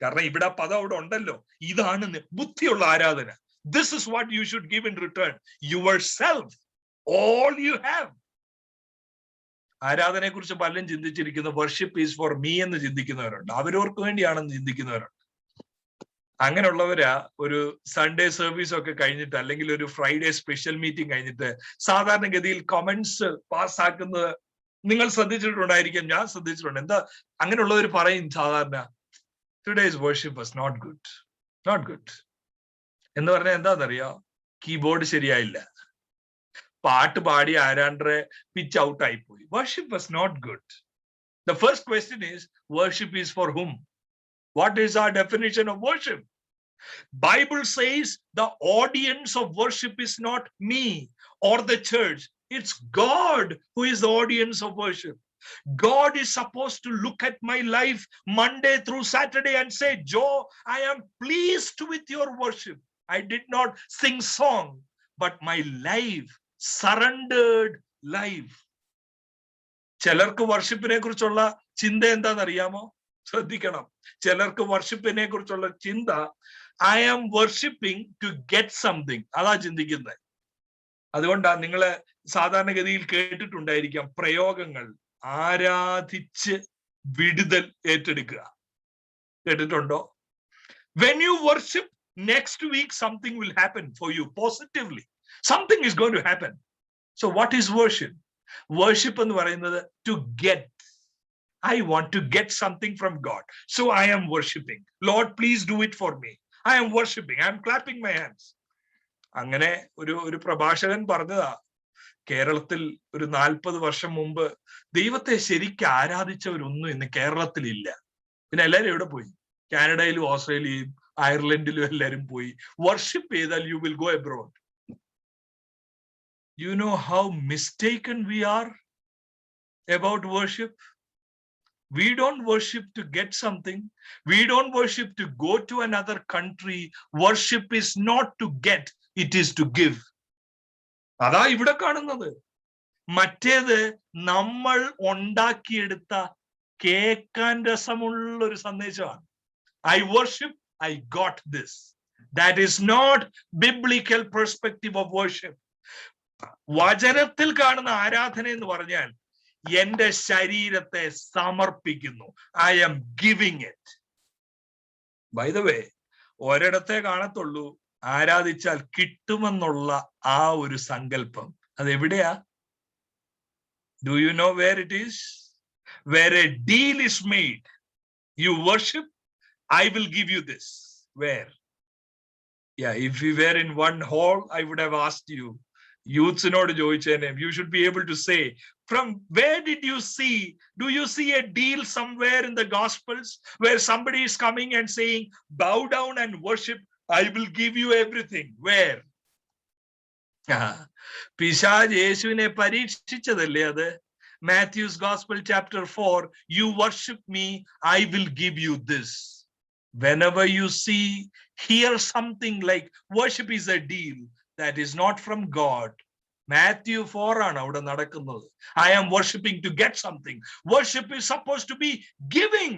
കാരണം ഇവിടെ പദം അവിടെ ഉണ്ടല്ലോ, ഇതാണ് ബുദ്ധിയുള്ള ആരാധന. This is what you should give in return, yourself, all you have. ആരാധനയെ കുറിച്ച് പലരും ചിന്തിച്ചിരിക്കുന്നു വർഷിപ്പ് ഈസ് ഫോർ മീ എന്ന് ചിന്തിക്കുന്നവരുണ്ട്, അവരവർക്ക് വേണ്ടിയാണെന്ന് ചിന്തിക്കുന്നവരുണ്ട്. അങ്ങനെയുള്ളവരാ ഒരു സൺഡേ സർവീസ് ഒക്കെ കഴിഞ്ഞിട്ട് അല്ലെങ്കിൽ ഒരു ഫ്രൈഡേ സ്പെഷ്യൽ മീറ്റിംഗ് കഴിഞ്ഞിട്ട് സാധാരണഗതിയിൽ കമന്റ്സ് പാസ്സാക്കുന്നത് നിങ്ങൾ ശ്രദ്ധിച്ചിട്ടുണ്ടായിരിക്കും, ഞാൻ ശ്രദ്ധിച്ചിട്ടുണ്ട്. എന്താ അങ്ങനെയുള്ളവർ പറയും സാധാരണ, today's worship was not good, not good എന്ന് പറഞ്ഞാൽ എന്താണെന്നറിയോ, കീബോർഡ് ശരിയായില്ല, പാട്ട് പാടി ആരാണ്ടറെ പിച്ച് ഔട്ട് ആയിപ്പോയി. Worship was not good. The first question is worship is for whom? What is our definition of worship? Bible says the audience of worship is not me or the church. It's God who is the audience of worship. God is supposed to look at my life Monday through Saturday and say, Joe, I am pleased with your worship. I did not sing song, but my life, surrendered life. ചിലർക്ക് വർഷിപ്പിനെ കുറിച്ചുള്ള ചിന്ത എന്താണെന്നറിയാമോ? ശ്രദ്ധിക്കണം. ചിലർക്ക് വർഷിപ്പിനെ കുറിച്ചുള്ള ചിന്ത I am worshipping to get something, അതാ ചിന്തിക്കുന്നത്. അതുകൊണ്ടാണ് നിങ്ങള് സാധാരണഗതിയിൽ കേട്ടിട്ടുണ്ടായിരിക്കാം പ്രയോഗങ്ങൾ, ആരാധിച്ച് വിടുതൽ ഏറ്റെടുക്കുക. കേട്ടിട്ടുണ്ടോ? When you worship, next week something will happen for you positively. Something is going to happen. So what is worship? Worship എന്ന് പറയുന്നത് to get. I want to get something from God. So I am worshiping. Lord, please do it for me. I am worshiping. I am clapping my hands. അങ്ങനെ ഒരു പ്രഭാഷകൻ പറഞ്ഞതാ, കേരളത്തിൽ ഒരു 40 വർഷം മുമ്പ് ദൈവത്തെ ശരിക്കും ആരാധിച്ചവരൊന്നും ഇന്ന് കേരളത്തിൽ ഇല്ല. പിന്നെ എല്ലാവരും എവിടെ പോയി? കാനഡയിലും ഓസ്ട്രേലിയയും അയർലൻഡിലും എല്ലാവരും പോയി. വർഷിപ്പ് ചെയ്താൽ you will go abroad. You know how mistaken we are about worship? We don't worship to get something. We don't worship to go to another country. Worship is not to get, it is to give. അതാ ഇവിടെ കാണുന്നത്. മറ്റേത് നമ്മൾ ഉണ്ടാക്കിയെടുത്ത കേൾക്കാൻ രസമുള്ള ഒരു സന്ദേശമാണ്. I worship, I got this. That is not biblical perspective of worship. വചനത്തിൽ കാണുന്ന ആരാധന എന്ന് പറഞ്ഞാൽ എന്റെ ശരീരത്തെ സമർപ്പിക്കുന്നു. I am giving it. By the way, ഒരിടത്തെ കാണത്തുള്ളൂ ആരാധിച്ചാൽ കിട്ടുമെന്നുള്ള ആ ഒരു സങ്കല്പം. അതെവിടെയാ? Do you know where it is? Where a deal is made. You worship, I will give you this. Where? Yeah, if we were in one hall, I would have asked you. യൂത്ത്സിനോട് ചോദിച്ചേനെ, you should be able to say, from where did you see? Do you see a deal somewhere in the Gospels where somebody is coming and saying, bow down and worship, I will give you everything? Where? പിശാച് യേശുവിനെ പരീക്ഷിച്ചതല്ലേ അത്? Matthew's Gospel chapter 4, you worship me, I will give you this. Whenever you see, hear something like worship is a deal, that is not from God. Matthew 4 ആണ് അവിടെ നടക്കുന്നത്. I am worshiping to get something. Worship is supposed to be giving.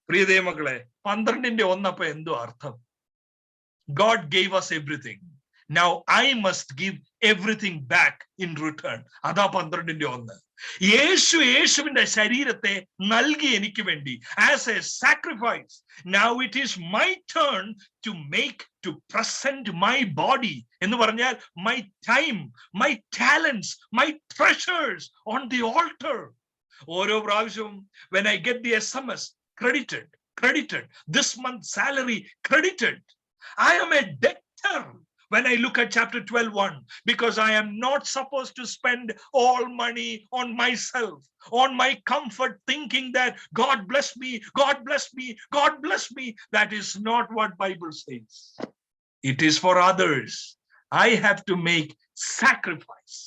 പ്രിയ മക്കളെ, 12:1 അപ്പൊ എന്തോ അർത്ഥം? God gave us everything. Now I must give everything back in return. അതാ 12:1. യേശുവിന്റെ ശരീരത്തെ നൽകി എനിക്ക് വേണ്ടി as a sacrifice. Now it is my turn to present my body. എന്ന് പറഞ്ഞാൽ my time, my talents, my treasures on the altar. ഓരോ പ്രാവശ്യവും when I get the SMS, credited, this month's salary credited. I am a debtor when I look at chapter 12:1, because I am not supposed to spend all money on myself, on my comfort, thinking that God bless me, God bless me, God bless me. That is not what Bible says. It is for others. I have to make sacrifice.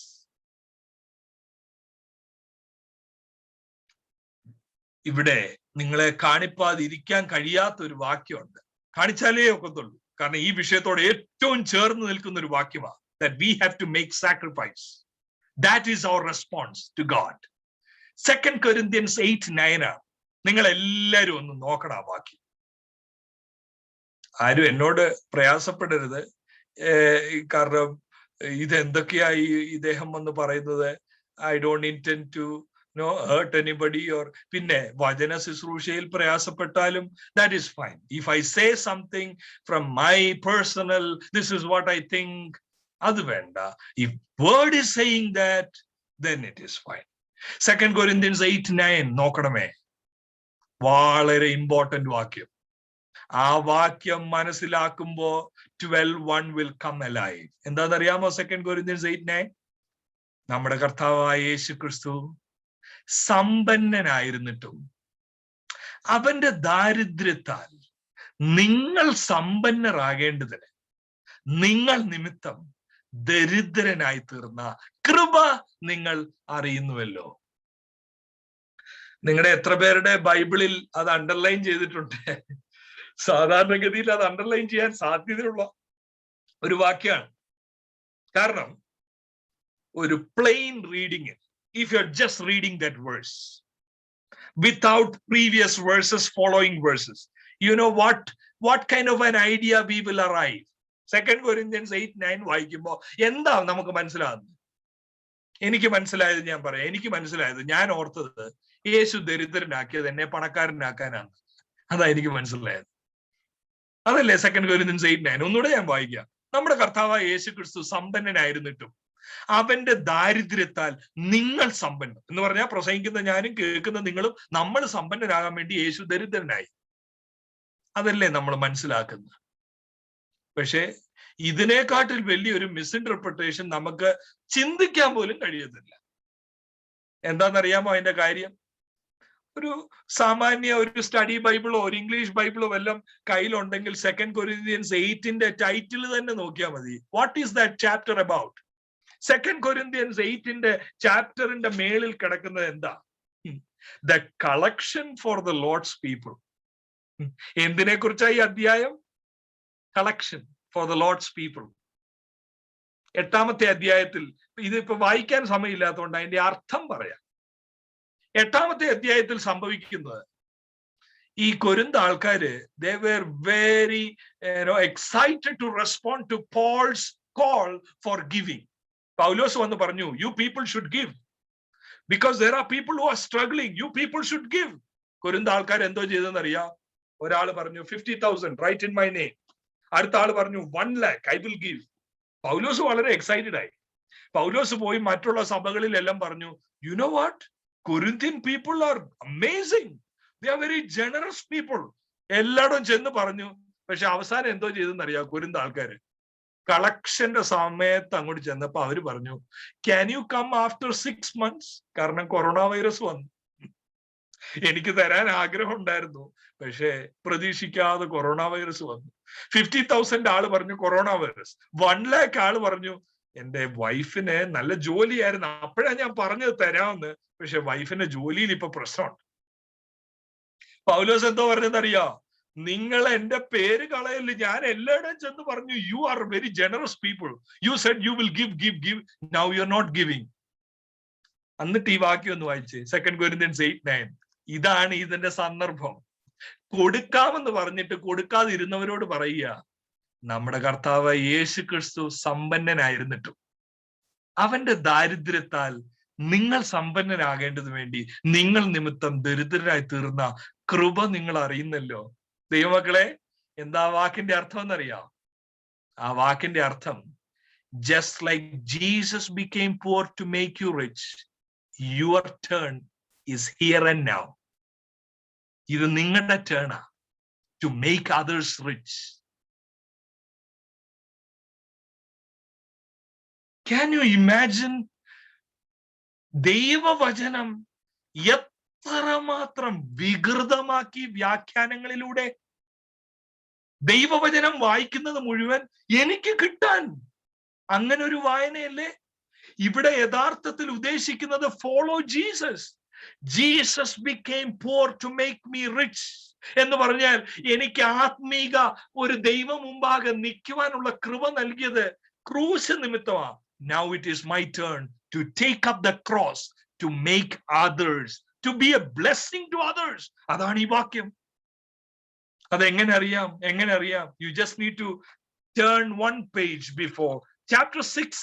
ഇവിടെ നിങ്ങളെ കാണിപ്പാതിരിക്കാൻ കഴിയാത്ത ഒരു വാക്യമുണ്ട്. കാണിച്ചാലേ ഒക്കത്തുള്ളൂ. കാരണം ഈ വിഷയത്തോട് ഏറ്റവും ചേർന്ന് നിൽക്കുന്ന ഒരു വാക്യമാണ്. That we have to make sacrifice. That is our response to God. 2 Corinthians 8:9 ആണ്. നിങ്ങൾ എല്ലാവരും ഒന്ന് നോക്കണം ആ വാക്യം. ആരും എന്നോട് പ്രയാസപ്പെടരുത്. കാരണം ഇതെന്തൊക്കെയാ ഇദ്ദേഹം വന്ന് പറയുന്നത്. I don't intend to hurt anybody, or പിന്നെ വചന ശുശ്രൂഷയിൽ പ്രയാസപ്പെട്ടാലും that is fine. If I say something from my personal, this is what I think, അത് വേണ്ട. If word is saying that, then it is fine. 2 Corinthians 8:9 നോക്കണമേ. വളരെ ഇമ്പോർട്ടന്റ് വാക്യം. ആ വാക്യം മനസ്സിലാക്കുമ്പോ 12:1 will come alive. എന്താണെന്നറിയാമോ? 2 Corinthians 8:9 നമ്മുടെ കർത്താവായ യേശു ക്രിസ്തു സമ്പന്നനായിരുന്നിട്ടും അവന്റെ ദാരിദ്ര്യത്താൽ നിങ്ങൾ സമ്പന്നരാകേണ്ടതിന് നിങ്ങൾ നിമിത്തം ദരിദ്രനായി തീർന്ന കൃപ നിങ്ങൾ അറിയുന്നുവല്ലോ. നിങ്ങളുടെ എത്ര പേരുടെ ബൈബിളിൽ അത് അണ്ടർലൈൻ ചെയ്തിട്ടുണ്ട്? സാധാരണഗതിയിൽ അത് അണ്ടർലൈൻ ചെയ്യാൻ സാധ്യതയുള്ള ഒരു വാക്യാണ്. കാരണം ഒരു plain reading, if you're just reading that verse without previous verses, following verses, you know what kind of an idea we will arrive. 2 Corinthians 8:9 വായിക്കുമ്പോ എന്താ നമുക്ക് മനസ്സിലാകുന്നത്? എനിക്ക് മനസ്സിലായത് ഞാൻ പറയാം. എനിക്ക് മനസ്സിലായത്, ഞാൻ ഓർത്തത് യേശു ദരിദ്രനാക്കിയത് എന്നെ പണക്കാരനാക്കാനാണ്. അതാ എനിക്ക് മനസ്സിലായത്. അതല്ലേ 2 Corinthians 8:9. ഒന്നുകൂടെ ഞാൻ വായിക്കാം. നമ്മുടെ കർത്താവായ യേശു ക്രിസ്തു സമ്പന്നനായിരുന്നിട്ടും അവന്റെ ദാരിദ്ര്യത്താൽ നിങ്ങൾ സമ്പന്നൻ എന്ന് പറഞ്ഞാൽ പ്രസംഗിക്കുന്ന ഞാനും കേൾക്കുന്ന നിങ്ങളും നമ്മൾ സമ്പന്നരാകാൻ വേണ്ടി യേശു ദരിദ്രനായി. അതല്ലേ നമ്മൾ മനസ്സിലാക്കുന്നത്. പക്ഷെ ഇതിനെക്കാട്ടിൽ വലിയൊരു മിസ്ഇന്റർപ്രിട്ടേഷൻ നമുക്ക് ചിന്തിക്കാൻ പോലും കഴിയത്തില്ല. എന്താണെന്നറിയാമോ അതിന്റെ കാര്യം? ഒരു സാമാന്യ ഒരു സ്റ്റഡി ബൈബിളോ ഒരു ഇംഗ്ലീഷ് ബൈബിളോ എല്ലാം കയ്യിലുണ്ടെങ്കിൽ 2 Corinthians 8 ടൈറ്റിൽ തന്നെ നോക്കിയാൽ മതി. What is that chapter about? 2 Corinthians 8 ചാപ്റ്ററിന്റെ മേളിൽ കിടക്കുന്നത് എന്താ? The collection for the Lord's people. എന്തിനെ കുറിച്ചായി അധ്യായം? Collection for the Lord's people. 8ാമത്തെ അധ്യായത്തിൽ, ഇതിപ്പോ വായിക്കാൻ സമയമില്ലാത്തതുകൊണ്ട് അതിന്റെ അർത്ഥം പറയാം. 8ാമത്തെ അധ്യായത്തിൽ സംഭവിക്കുന്നത്, ഈ കൊരിന്ത് ആൾക്കാര് they were very excited to respond to Paul's call for giving. പൗലോസ് വന്ന് പറഞ്ഞു, you people should give because there are people who are struggling. You people should give. Corinth ആൾക്കാർ എന്തോ ചെയ്തെന്നറിയാം? ഒരാൾ പറഞ്ഞു 50,000 write in my name. അടുത്ത ആൾ പറഞ്ഞു 1 lakh I will give. പൗലോസ് വളരെ എക്സൈറ്റഡ് ആയി. പൗലോസ് പോയി മറ്റുള്ള സഭകളിലെല്ലാം പറഞ്ഞു, you know what, Corinthian people are amazing, they are very generous people. എല്ലായിടും ചെന്ന് പറഞ്ഞു. പക്ഷെ അവസാനം എന്തോ ചെയ്തെന്നറിയാം കൊരിന്ത് ആൾക്കാര്? കളക്ഷന്റെ സമയത്ത് അങ്ങോട്ട് ചെന്നപ്പോ അവര് പറഞ്ഞു, can you come after 6 months? കാരണം കൊറോണ വൈറസ് വന്നു. എനിക്ക് തരാൻ ആഗ്രഹം ഉണ്ടായിരുന്നു, പക്ഷെ പ്രതീക്ഷിക്കാതെ കൊറോണ വൈറസ് വന്നു. 50,000 ആള് പറഞ്ഞു കൊറോണ വൈറസ്. 1 lakh ആള് പറഞ്ഞു എന്റെ വൈഫിന് നല്ല ജോലിയായിരുന്നു, അപ്പോഴാ ഞാൻ പറഞ്ഞത് തരാമെന്ന്, പക്ഷെ വൈഫിന്റെ ജോലിയിൽ ഇപ്പൊ പ്രശ്നമുണ്ട്. പൗലോസ് എന്തോ പറഞ്ഞതറിയോ? നിങ്ങൾ എന്റെ പേര് കളയല്ല, ഞാൻ എല്ലായിടവും ചെന്ന് പറഞ്ഞു you are very generous people, you said you will give, now you are not giving. എന്നിട്ട് ഈ വാക്യം ഒന്ന് വായിച്ചേ, 2 Corinthians 8:9. ഇതാണ് ഇതിന്റെ സന്ദർഭം. കൊടുക്കാമെന്ന് പറഞ്ഞിട്ട് കൊടുക്കാതിരുന്നവരോട് പറയുക, നമ്മുടെ കർത്താവ് യേശു ക്രിസ്തു സമ്പന്നനായിരുന്നിട്ടും അവന്റെ ദാരിദ്ര്യത്താൽ നിങ്ങൾ സമ്പന്നനാകേണ്ടതിന് വേണ്ടി നിങ്ങൾ നിമിത്തം ദരിദ്രരായി തീർന്ന കൃപ നിങ്ങൾ അറിയുന്നല്ലോ. ദൈവമക്കളെ, എന്താ വാക്കിന്റെ അർത്ഥം എന്നറിയാം? ആ വാക്കിന്റെ അർത്ഥം, just like Jesus became poor to make you rich, your turn is here and now. ഇത് നിങ്ങളുടെ ടേണാ, to make others rich. Can you imagine? ദൈവവചനം എത്രമാത്രം വികൃതമാക്കി വ്യാഖ്യാനങ്ങളിലൂടെ ദൈവവചനം വായിക്കുന്നത് മുഴുവൻ എനിക്ക് കിട്ടാൻ, അങ്ങനെ ഒരു വായനയല്ലേ ഇവിടെ യഥാർത്ഥത്തിൽ ഉദ്ദേശിക്കുന്നത്? Follow Jesus. Jesus became poor to make me rich എന്ന് പറഞ്ഞാൽ എനിക്ക് ആത്മീക ഒരു ദൈവം മുമ്പാകെ നിൽക്കുവാനുള്ള കൃപ നൽകിയത് ക്രൂശ് നിമിത്തമാണ്. Now it is my turn to take up the cross, to make others, to be a blessing to others. അതാണ് ഈ വാക്യം. അതെങ്ങനെ അറിയാം? You just need to turn one page before. Chapter 6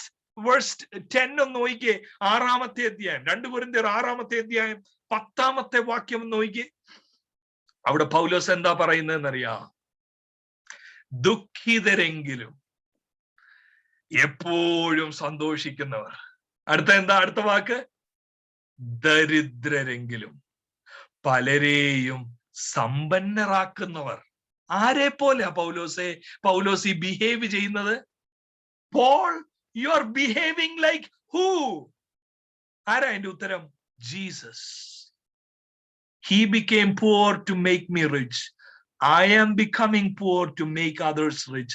verse 10 ഒന്ന് നോക്കിക്കേ. 6-ാമത്തെ അധ്യായം, 2 കൊരിന്ത്യർ 6-ാമത്തെ അധ്യായം 10-ാമത്തെ വാക്യം ഒന്ന് നോക്കിക്കേ. അവിടെ പൗലോസ് എന്താ പറയുന്നതെന്നറിയാം? ദുഃഖിതരെങ്കിലും എപ്പോഴും സന്തോഷിക്കുന്നവർ. അടുത്ത വാക്ക്, ദരിദ്രരെങ്കിലും പലരെയും സമ്പന്നരാക്കുന്നവർ. ആരെ പോലെ പൗലോസ് ഈ ബിഹേവ് ചെയ്യുന്നത്? Paul, you are behaving like who? ആരാ അതിന്റെ ഉത്തരം? Jesus. He became poor to make me rich. I am becoming poor to make others rich.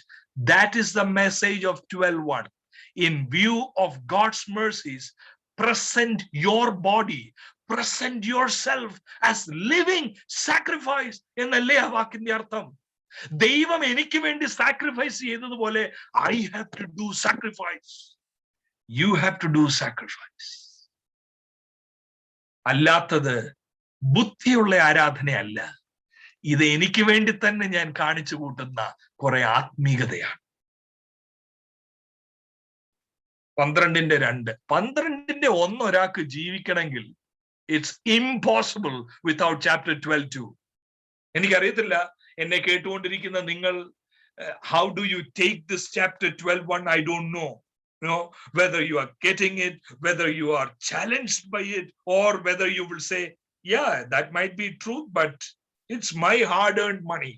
That is the message of 12:1. In view of God's mercies, present your body, present yourself as living sacrifice എന്നല്ലേ ആ വാക്കിന്റെ അർത്ഥം? ദൈവം എനിക്ക് വേണ്ടി സാക്രിഫൈസ് ചെയ്തതുപോലെ I have to do sacrifice. You have to do sacrifice. അല്ലാത്തത് ബുദ്ധിയുള്ള ആരാധനയല്ല. ഇത് എനിക്ക് വേണ്ടി തന്നെ ഞാൻ കാണിച്ചു കൂട്ടുന്ന കുറെ ആത്മീകതയാണ്. 12:2. 12:1 ഒരാൾക്ക് ജീവിക്കണമെങ്കിൽ ഇറ്റ്സ് ഇംപോസിബിൾ വിത്തൗട്ട് ചാപ്റ്റർ 12:2. എനിക്കറിയത്തില്ല എന്നെ കേട്ടുകൊണ്ടിരിക്കുന്ന നിങ്ങൾ, how do you take this chapter 12:1? I don't know. Whether you are getting it, whether you are challenged by it, or whether you will say, yeah, that might be true, but it's my hard-earned money.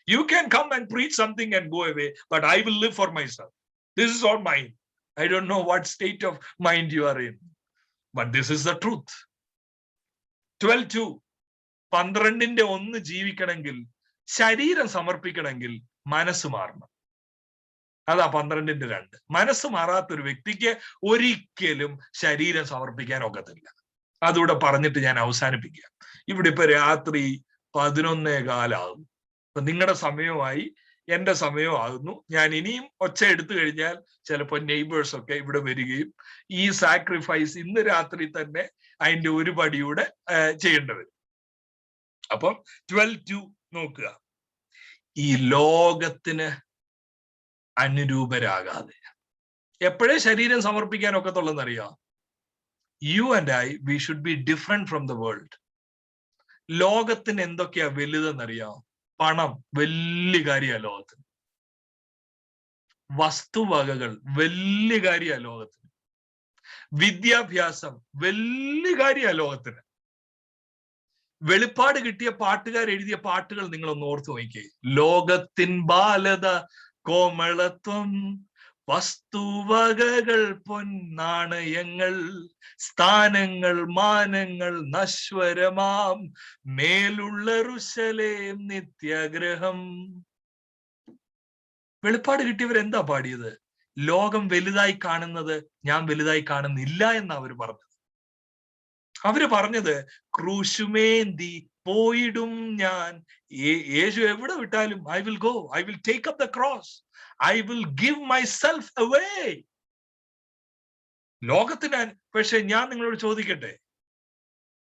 You can come and preach something and go away, but I will live for myself. This is all mine. I don't know what state of mind you are in, but this is the truth. 12:2. 12:1 ജീവിക്കണമെങ്കിൽ, ശരീരം സമർപ്പിക്കണമെങ്കിൽ മനസ്സ് മാറണം. അതാ 12:2. മനസ്സ് മാറാത്തൊരു വ്യക്തിക്ക് ഒരിക്കലും ശരീരം സമർപ്പിക്കാൻ ഒക്കത്തില്ല. അതുകൂടെ പറഞ്ഞിട്ട് ഞാൻ അവസാനിപ്പിക്കാം. ഇവിടെ ഇപ്പൊ രാത്രി 11:15 ഇപ്പൊ നിങ്ങളുടെ സമയമായി, എന്റെ സമയവും ആകുന്നു. ഞാൻ ഇനിയും ഒച്ച എടുത്തു കഴിഞ്ഞാൽ ചിലപ്പോൾ നെയ്ബേഴ്സ് ഒക്കെ ഇവിടെ വരികയും ഈ സാക്രിഫൈസ് ഇന്ന് രാത്രി തന്നെ അതിന്റെ ഒരു പടിയൂടെ ചെയ്യേണ്ടി വരും. അപ്പം 12:2 നോക്കുക. ഈ ലോകത്തിന് അനുരൂപരാകാതെ എപ്പോഴേ ശരീരം സമർപ്പിക്കാൻ ഒക്കത്തുള്ളതെന്നറിയാം? You and I, we should be different from the world. ലോകത്തിന് എന്തൊക്കെയാ വലുതെന്നറിയാം? പണം വലിയ കാര്യമാണ് ലോകത്തിന്. വസ്തുവകകൾ വലിയ കാര്യമാണ് ലോകത്തിന്. വിദ്യാഭ്യാസം വലിയ കാര്യമാണ് ലോകത്തിന്. വെളിപ്പാട് കിട്ടിയ പാട്ടുകാർ എഴുതിയ പാട്ടുകൾ നിങ്ങളൊന്ന് ഓർത്തു നോക്കിയേ. ലോകത്തിൻ ബാലത, കോമളത്വം, വസ്തുവകകൾ, പൊന്നാണയങ്ങൾ, സ്ഥാനങ്ങൾ, മാനങ്ങൾ, നശ്വരമാം മേലുള്ള റുശലേം നിത്യഗ്രഹം. വെളിപ്പാട് കിട്ടിയവരെന്താ പാടിയത്? ലോകം വലുതായി കാണുന്നത് ഞാൻ വലുതായി കാണുന്നില്ല എന്ന് അവര് പറഞ്ഞത്. അവര് പറഞ്ഞത് ക്രൂശുമേന്തി പോയിടും ഞാൻ, യേശു എവിടെ വിട്ടാലും I will go, I will take up the cross, I will give myself away. ലോകത്തിന്. പക്ഷെ ഞാൻ നിങ്ങളോട് ചോദിക്കട്ടെ,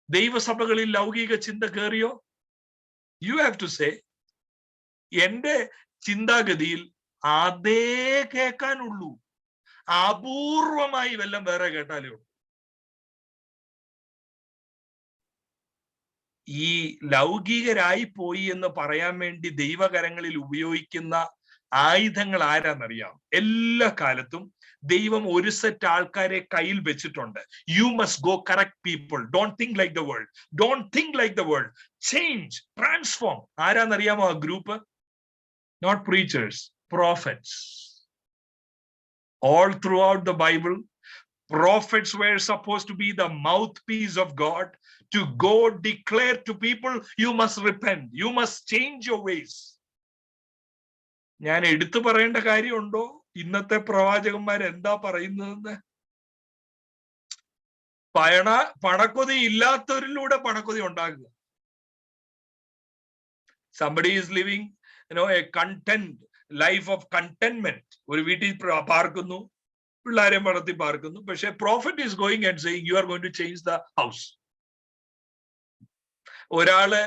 ദൈവസഭകളിൽ ലൗകിക ചിന്ത കയറിയോ? You have to say, എന്റെ ചിന്താഗതിയിൽ അതേ കേൾക്കാനുള്ളൂ. അപൂർവമായി വല്ലം വേറെ കേട്ടാലേ ഉള്ളൂ. ഈ ലൗകികരായി പോയി എന്ന് പറയാൻ വേണ്ടി ദൈവകരങ്ങളിൽ ഉപയോഗിക്കുന്ന ആയുധങ്ങൾ ആരാന്നറിയാം? എല്ലാ കാലത്തും ദൈവം ഒരു സെറ്റ് ആൾക്കാരെ കയ്യിൽ വെച്ചിട്ടുണ്ട്. You must go correct people. Don't think like the world. Don't think like the world. Change, transform. ആരാന്നറിയാമോ ആ group? Not preachers, prophets. All throughout the Bible, prophets were supposed to be the mouthpiece of God to go declare to people, you must repent, you must change your ways. ഞാൻ എടുത്തു പറയേണ്ട കാര്യമുണ്ടോ ഇന്നത്തെ പ്രവാചകന്മാർ എന്താ പറയുന്നതെന്ന്? പണക്കൊതി ഇല്ലാത്തവരിലൂടെ പണക്കൊതി ഉണ്ടാക്കുക. Somebody is living, a content life of contentment. ഒരു വീട്ടിൽ പാർക്കുന്നു, പിള്ളേരെ വളർത്തി പാർക്കുന്നു. പക്ഷെ prophet is going and saying you are going to change the house. ഒരാള്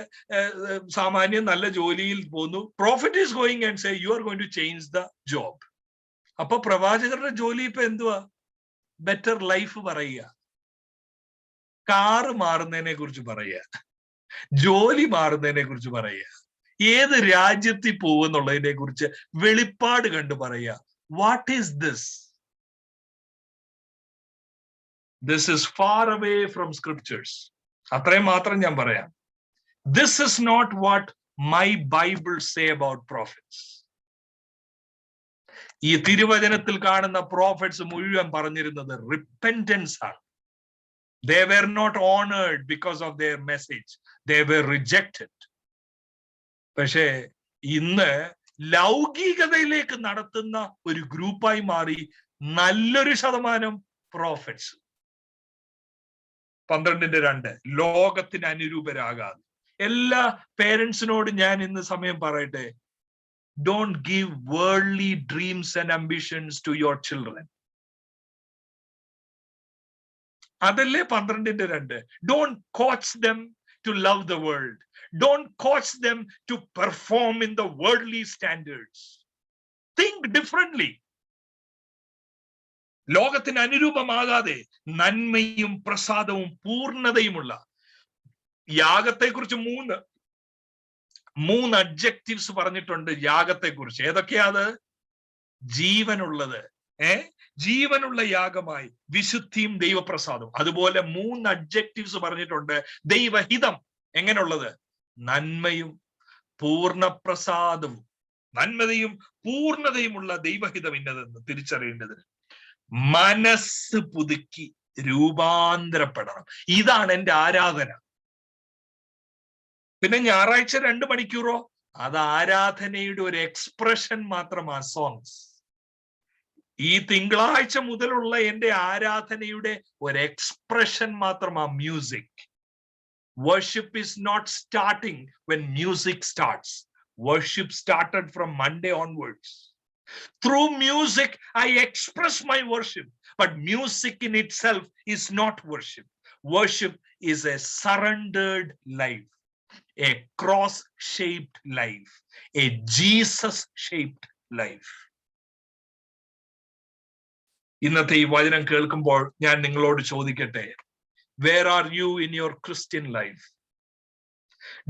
സാമാന്യം നല്ല ജോലിയിൽ പോന്നു. Prophet is going and say you are going to change the job. അപ്പൊ പ്രവാചകരുടെ ജോലി ഇപ്പൊ എന്തുവാ? ബെറ്റർ ലൈഫ് പറയുക, കാറ് മാറുന്നതിനെ കുറിച്ച് പറയുക, ജോലി മാറുന്നതിനെ കുറിച്ച് പറയുക, ഏത് രാജ്യത്തിൽ പോകുന്നുള്ളതിനെ കുറിച്ച് വെളിപ്പാട് കണ്ടു പറയുക. What is this? This is far away from scriptures. അത്രയും മാത്രം ഞാൻ പറയാം. This is not what my Bible say about prophets. ഈ തിരുവചനത്തിൽ കാണുന്ന പ്രോഫിറ്റ്സ് മുഴുവൻ പറഞ്ഞിരുന്നത് റിപ്പന്റൻസ് ആണ്. They were not honored because of their message. They were rejected. പക്ഷേ ഇന്ന് ലൗകികതയിലേക്ക് നടത്തുന്ന ഒരു ഗ്രൂപ്പായി മാറി നല്ലൊരു ശതമാനം പ്രോഫിറ്റ്സ്. 12:2 ലോകത്തിന് അനുരൂപരാകാതെ. എല്ലാ പേരൻസിനോട് ഞാൻ ഇന്ന് സമയം പറയട്ടെ, don't give worldly dreams and ambitions to your children. അതല്ലേ 12:2. Don't coach them to love the world. Don't coach them to perform in the worldly standards. Think differently. ലോകത്തിന് അനുരൂപമാകാതെ നന്മയും പ്രസാദവും പൂർണ്ണതയുമുള്ള യാഗത്തെക്കുറിച്ച് മൂന്ന് അഡ്ജക്റ്റീവ്സ് പറഞ്ഞിട്ടുണ്ട് യാഗത്തെക്കുറിച്ച്. ഏതൊക്കെയാ അത്? ജീവനുള്ളത്, ജീവനുള്ള യാഗമായി, വിശുദ്ധിയും ദൈവപ്രസാദവും. അതുപോലെ 3 അഡ്ജക്റ്റീവ്സ് പറഞ്ഞിട്ടുണ്ട്. ദൈവഹിതം എങ്ങനെയുള്ളത്? നന്മയും പൂർണ്ണപ്രസാദവും. നന്മതയും പൂർണ്ണതയുമുള്ള ദൈവഹിതം ഇന്നതെന്ന് തിരിച്ചറിയേണ്ടതിന് മനസ്സ് പുതുക്കി രൂപാന്തരപ്പെടണം. ഇതാണ് എന്റെ ആരാധന. പിന്നെ ഞായറാഴ്ച 2 മണിക്കൂറോ? അത് ആരാധനയുടെ ഒരു എക്സ്പ്രഷൻ മാത്രമാ സോങ്സ്. ഈ തിങ്കളാഴ്ച മുതലുള്ള എന്റെ ആരാധനയുടെ ഒരു എക്സ്പ്രഷൻ മാത്രമാ music. Worship is not starting when music starts. Worship started from Monday onwards. Through music, I express my worship. But music in itself is not worship. Worship is a surrendered life, a cross-shaped life, a Jesus-shaped life. ഇന്നത്തെ ഈ വചനം കേൾക്കുമ്പോൾ ഞാൻ നിങ്ങളോട് ചോദിക്കട്ടെ, where are you in your Christian life?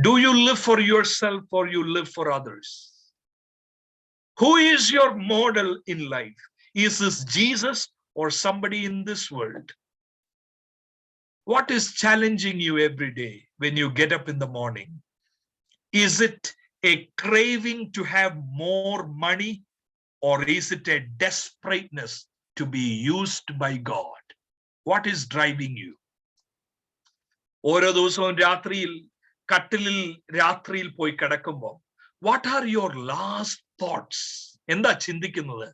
Do you live for yourself or you live for others? Who is your model in life? Is this Jesus or somebody in this world? What is challenging you every day when you get up in the morning? Is it a craving to have more money or is it a desperateness to be used by God? What is driving you? ഓരോ ദിവസവും രാത്രിയിൽ പോയി കിടക്കുമ്പോൾ what are your last thoughts? എന്താ ചിന്തിക്കുന്നത്?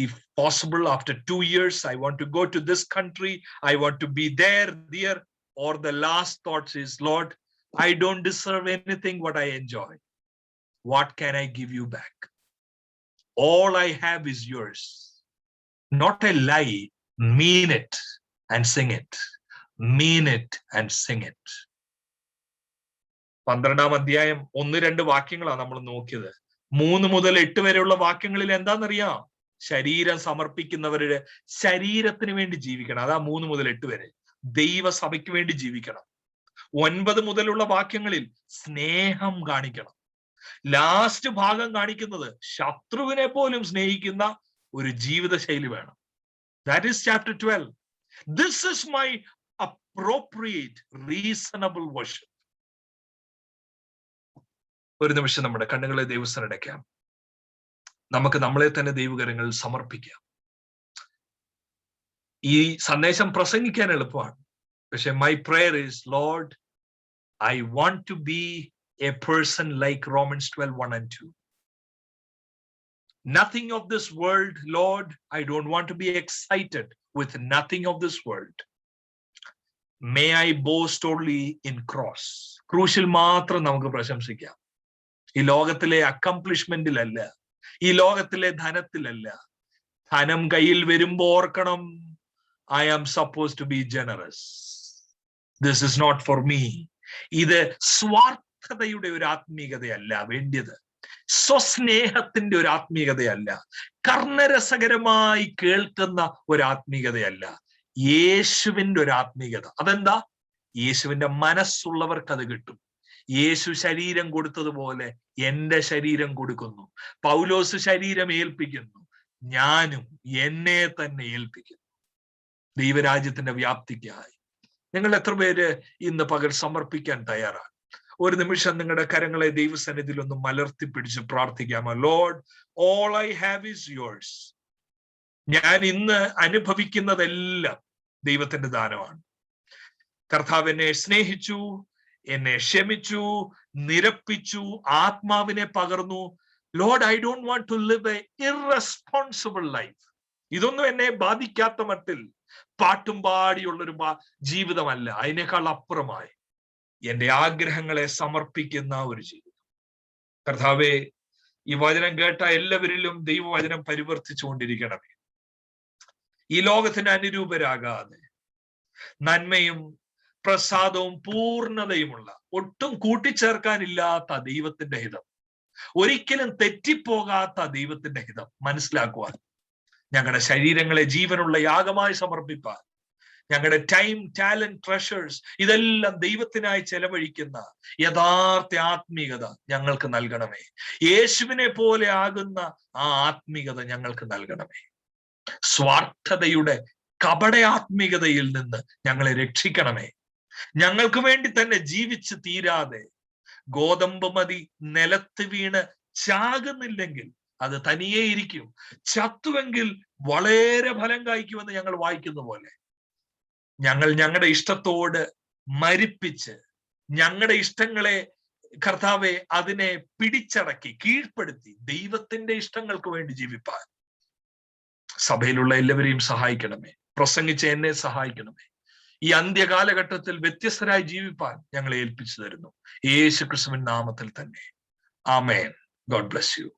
If possible, after 2 years, I want to go to this country. I want to be there. Or the last thoughts is, Lord, I don't deserve anything what I enjoy. What can I give you back? All I have is yours. Not a lie. Mean it and sing it. Mean it and sing it. 12-ാം അധ്യായം 1-2 വാക്യങ്ങളാണ് നമ്മൾ നോക്കിയത്. 3 മുതൽ 8 വരെയുള്ള വാക്യങ്ങളിൽ എന്താണെന്നറിയാം? ശരീരം സമർപ്പിക്കുന്നവരുടെ ശരീരത്തിന് വേണ്ടി ജീവിക്കണം. അതാ 3 മുതൽ 8 വരെ. ദൈവസഭയ്ക്ക് വേണ്ടി ജീവിക്കണം. 9 മുതലുള്ള വാക്യങ്ങളിൽ സ്നേഹം കാണിക്കണം. ലാസ്റ്റ് ഭാഗം കാണിക്കുന്നത് ശത്രുവിനെ പോലും സ്നേഹിക്കുന്ന ഒരു ജീവിത ശൈലി വേണം. That is chapter 12. This is my appropriate, reasonable worship. ഒരു നിമിഷം നമ്മുടെ കണ്ണുകളെ ദൈവസ്ഥനടയ്ക്കാം. നമുക്ക് നമ്മളെ തന്നെ ദൈവകരങ്ങളിൽ സമർപ്പിക്കാം. ഈ സന്ദേശം പ്രസംഗിക്കാൻ എളുപ്പമാണ്. പക്ഷെ my prayer is, Lord, I want to be a person like Romans 12:1 and 2. Nothing of this world, Lord. I don't want to be excited with nothing of this world. May I boast only in cross. ക്രൂശിൽ മാത്രം നമുക്ക് പ്രശംസിക്കാം. ഈ ലോകത്തിലെ അക്കംപ്ലിഷ്മെന്റിലല്ല, ഈ ലോകത്തിലെ ധനത്തിലല്ല. ധനം കയ്യിൽ വരുമ്പോ ഓർക്കണം, I am supposed to be generous. This is not for me. ഇത് സ്വാർത്ഥതയുടെ ഒരു ആത്മീയതയല്ല വേണ്ടിയത്. സ്വസ്നേഹത്തിന്റെ ഒരു ആത്മീയതയല്ല. കർണരസകരമായി കേൾക്കുന്ന ഒരു ആത്മീയതയല്ല. യേശുവിന്റെ ഒരു ആത്മീയത. അതെന്താ? യേശുവിന്റെ മനസ്സുള്ളവർക്ക് അത് കിട്ടും. യേശു ശരീരം കൊടുത്തതുപോലെ എന്റെ ശരീരം കൊടുക്കുന്നു. പൗലോസ് ശരീരം ഏൽപ്പിക്കുന്നു, ഞാനും എന്നെ തന്നെ ഏൽപ്പിക്കുന്നു ദൈവരാജ്യത്തിന്റെ വ്യാപ്തിക്കായി. നിങ്ങൾ എത്ര പേര് ഇന്ന് പകൽ സമർപ്പിക്കാൻ തയ്യാറാണ്? ഒരു നിമിഷം നിങ്ങളുടെ കരങ്ങളെ ദൈവസന്നിധിയിൽ ഒന്ന് മലർത്തിപ്പിടിച്ച് പ്രാർത്ഥിക്കാമോ? Lord, all I have is yours. ഞാൻ ഇന്ന് അനുഭവിക്കുന്നതെല്ലാം ദൈവത്തിന്റെ ദാനമാണ്. കർത്താവ് എന്നെ സ്നേഹിച്ചു, എന്നെ ക്ഷമിച്ചു, നിരപ്പിച്ചു, ആത്മാവിനെ പകർന്നു. Lord, I don't want to live a irresponsible life. ഇതൊന്നും എന്നെ ബാധിക്കാത്ത മട്ടിൽ പാട്ടും പാടിയുള്ളൊരു ജീവിതമല്ല, അതിനേക്കാൾ അപ്പുറമായി എന്റെ ആഗ്രഹങ്ങളെ സമർപ്പിക്കുന്ന ഒരു ജീവിതം. കർത്താവേ, ഈ വചനം കേട്ട എല്ലാവരിലും ദൈവവചനം പരിവർത്തിച്ചുകൊണ്ടിരിക്കണമേ. ഈ ലോകത്തിന് അനുരൂപരാകാതെ നന്മയും പ്രസാദവും പൂർണ്ണതയുമുള്ള, ഒട്ടും കൂട്ടിച്ചേർക്കാനില്ലാത്ത ദൈവത്തിന്റെ ഹിതം, ഒരിക്കലും തെറ്റിപ്പോകാത്ത ദൈവത്തിന്റെ ഹിതം മനസ്സിലാക്കുവാൻ, ഞങ്ങളുടെ ശരീരങ്ങളെ ജീവനുള്ള യാഗമായി സമർപ്പിപ്പാൻ, ഞങ്ങളുടെ ടൈം, ടാലന്റ്, ട്രഷേഴ്സ് ഇതെല്ലാം ദൈവത്തിനായി ചെലവഴിക്കുന്ന യഥാർത്ഥ ആത്മീയത ഞങ്ങൾക്ക് നൽകണമേ. യേശുവിനെ പോലെ ആകുന്ന ആ ആത്മീയത ഞങ്ങൾക്ക് നൽകണമേ. സ്വാർത്ഥതയുടെ കപട ആത്മീയതയിൽ നിന്ന് ഞങ്ങളെ രക്ഷിക്കണമേ. ഞങ്ങൾക്ക് വേണ്ടി തന്നെ ജീവിച്ച് തീരാതെ ഗോതമ്പ് മതി നിലത്ത് വീണ് ചാകുന്നില്ലെങ്കിൽ അത് തനിയെ ഇരിക്കും, ചത്തുവെങ്കിൽ വളരെ ഫലം കായ്ക്കുമെന്ന് ഞങ്ങൾ വായിക്കുന്ന പോലെ ഞങ്ങൾ ഞങ്ങളുടെ ഇഷ്ടത്തോട് മരിപ്പിച്ച്, ഞങ്ങളുടെ ഇഷ്ടങ്ങളെ കർത്താവെ അതിനെ പിടിച്ചടക്കി കീഴ്പ്പെടുത്തി ദൈവത്തിന്റെ ഇഷ്ടങ്ങൾക്ക് വേണ്ടി ജീവിപ്പാൻ സഭയിലുള്ള എല്ലാവരെയും സഹായിക്കണമേ. പ്രസംഗിച്ച് എന്നെ സഹായിക്കണമേ. ഈ അന്ത്യകാലഘട്ടത്തിൽ വ്യത്യസ്തരായി ജീവിപ്പാൻ ഞങ്ങളെ ഏൽപ്പിച്ചു തരുന്നു യേശു ക്രിസ്തുവിൻ നാമത്തിൽ തന്നെ. ആമേൻ. God bless U.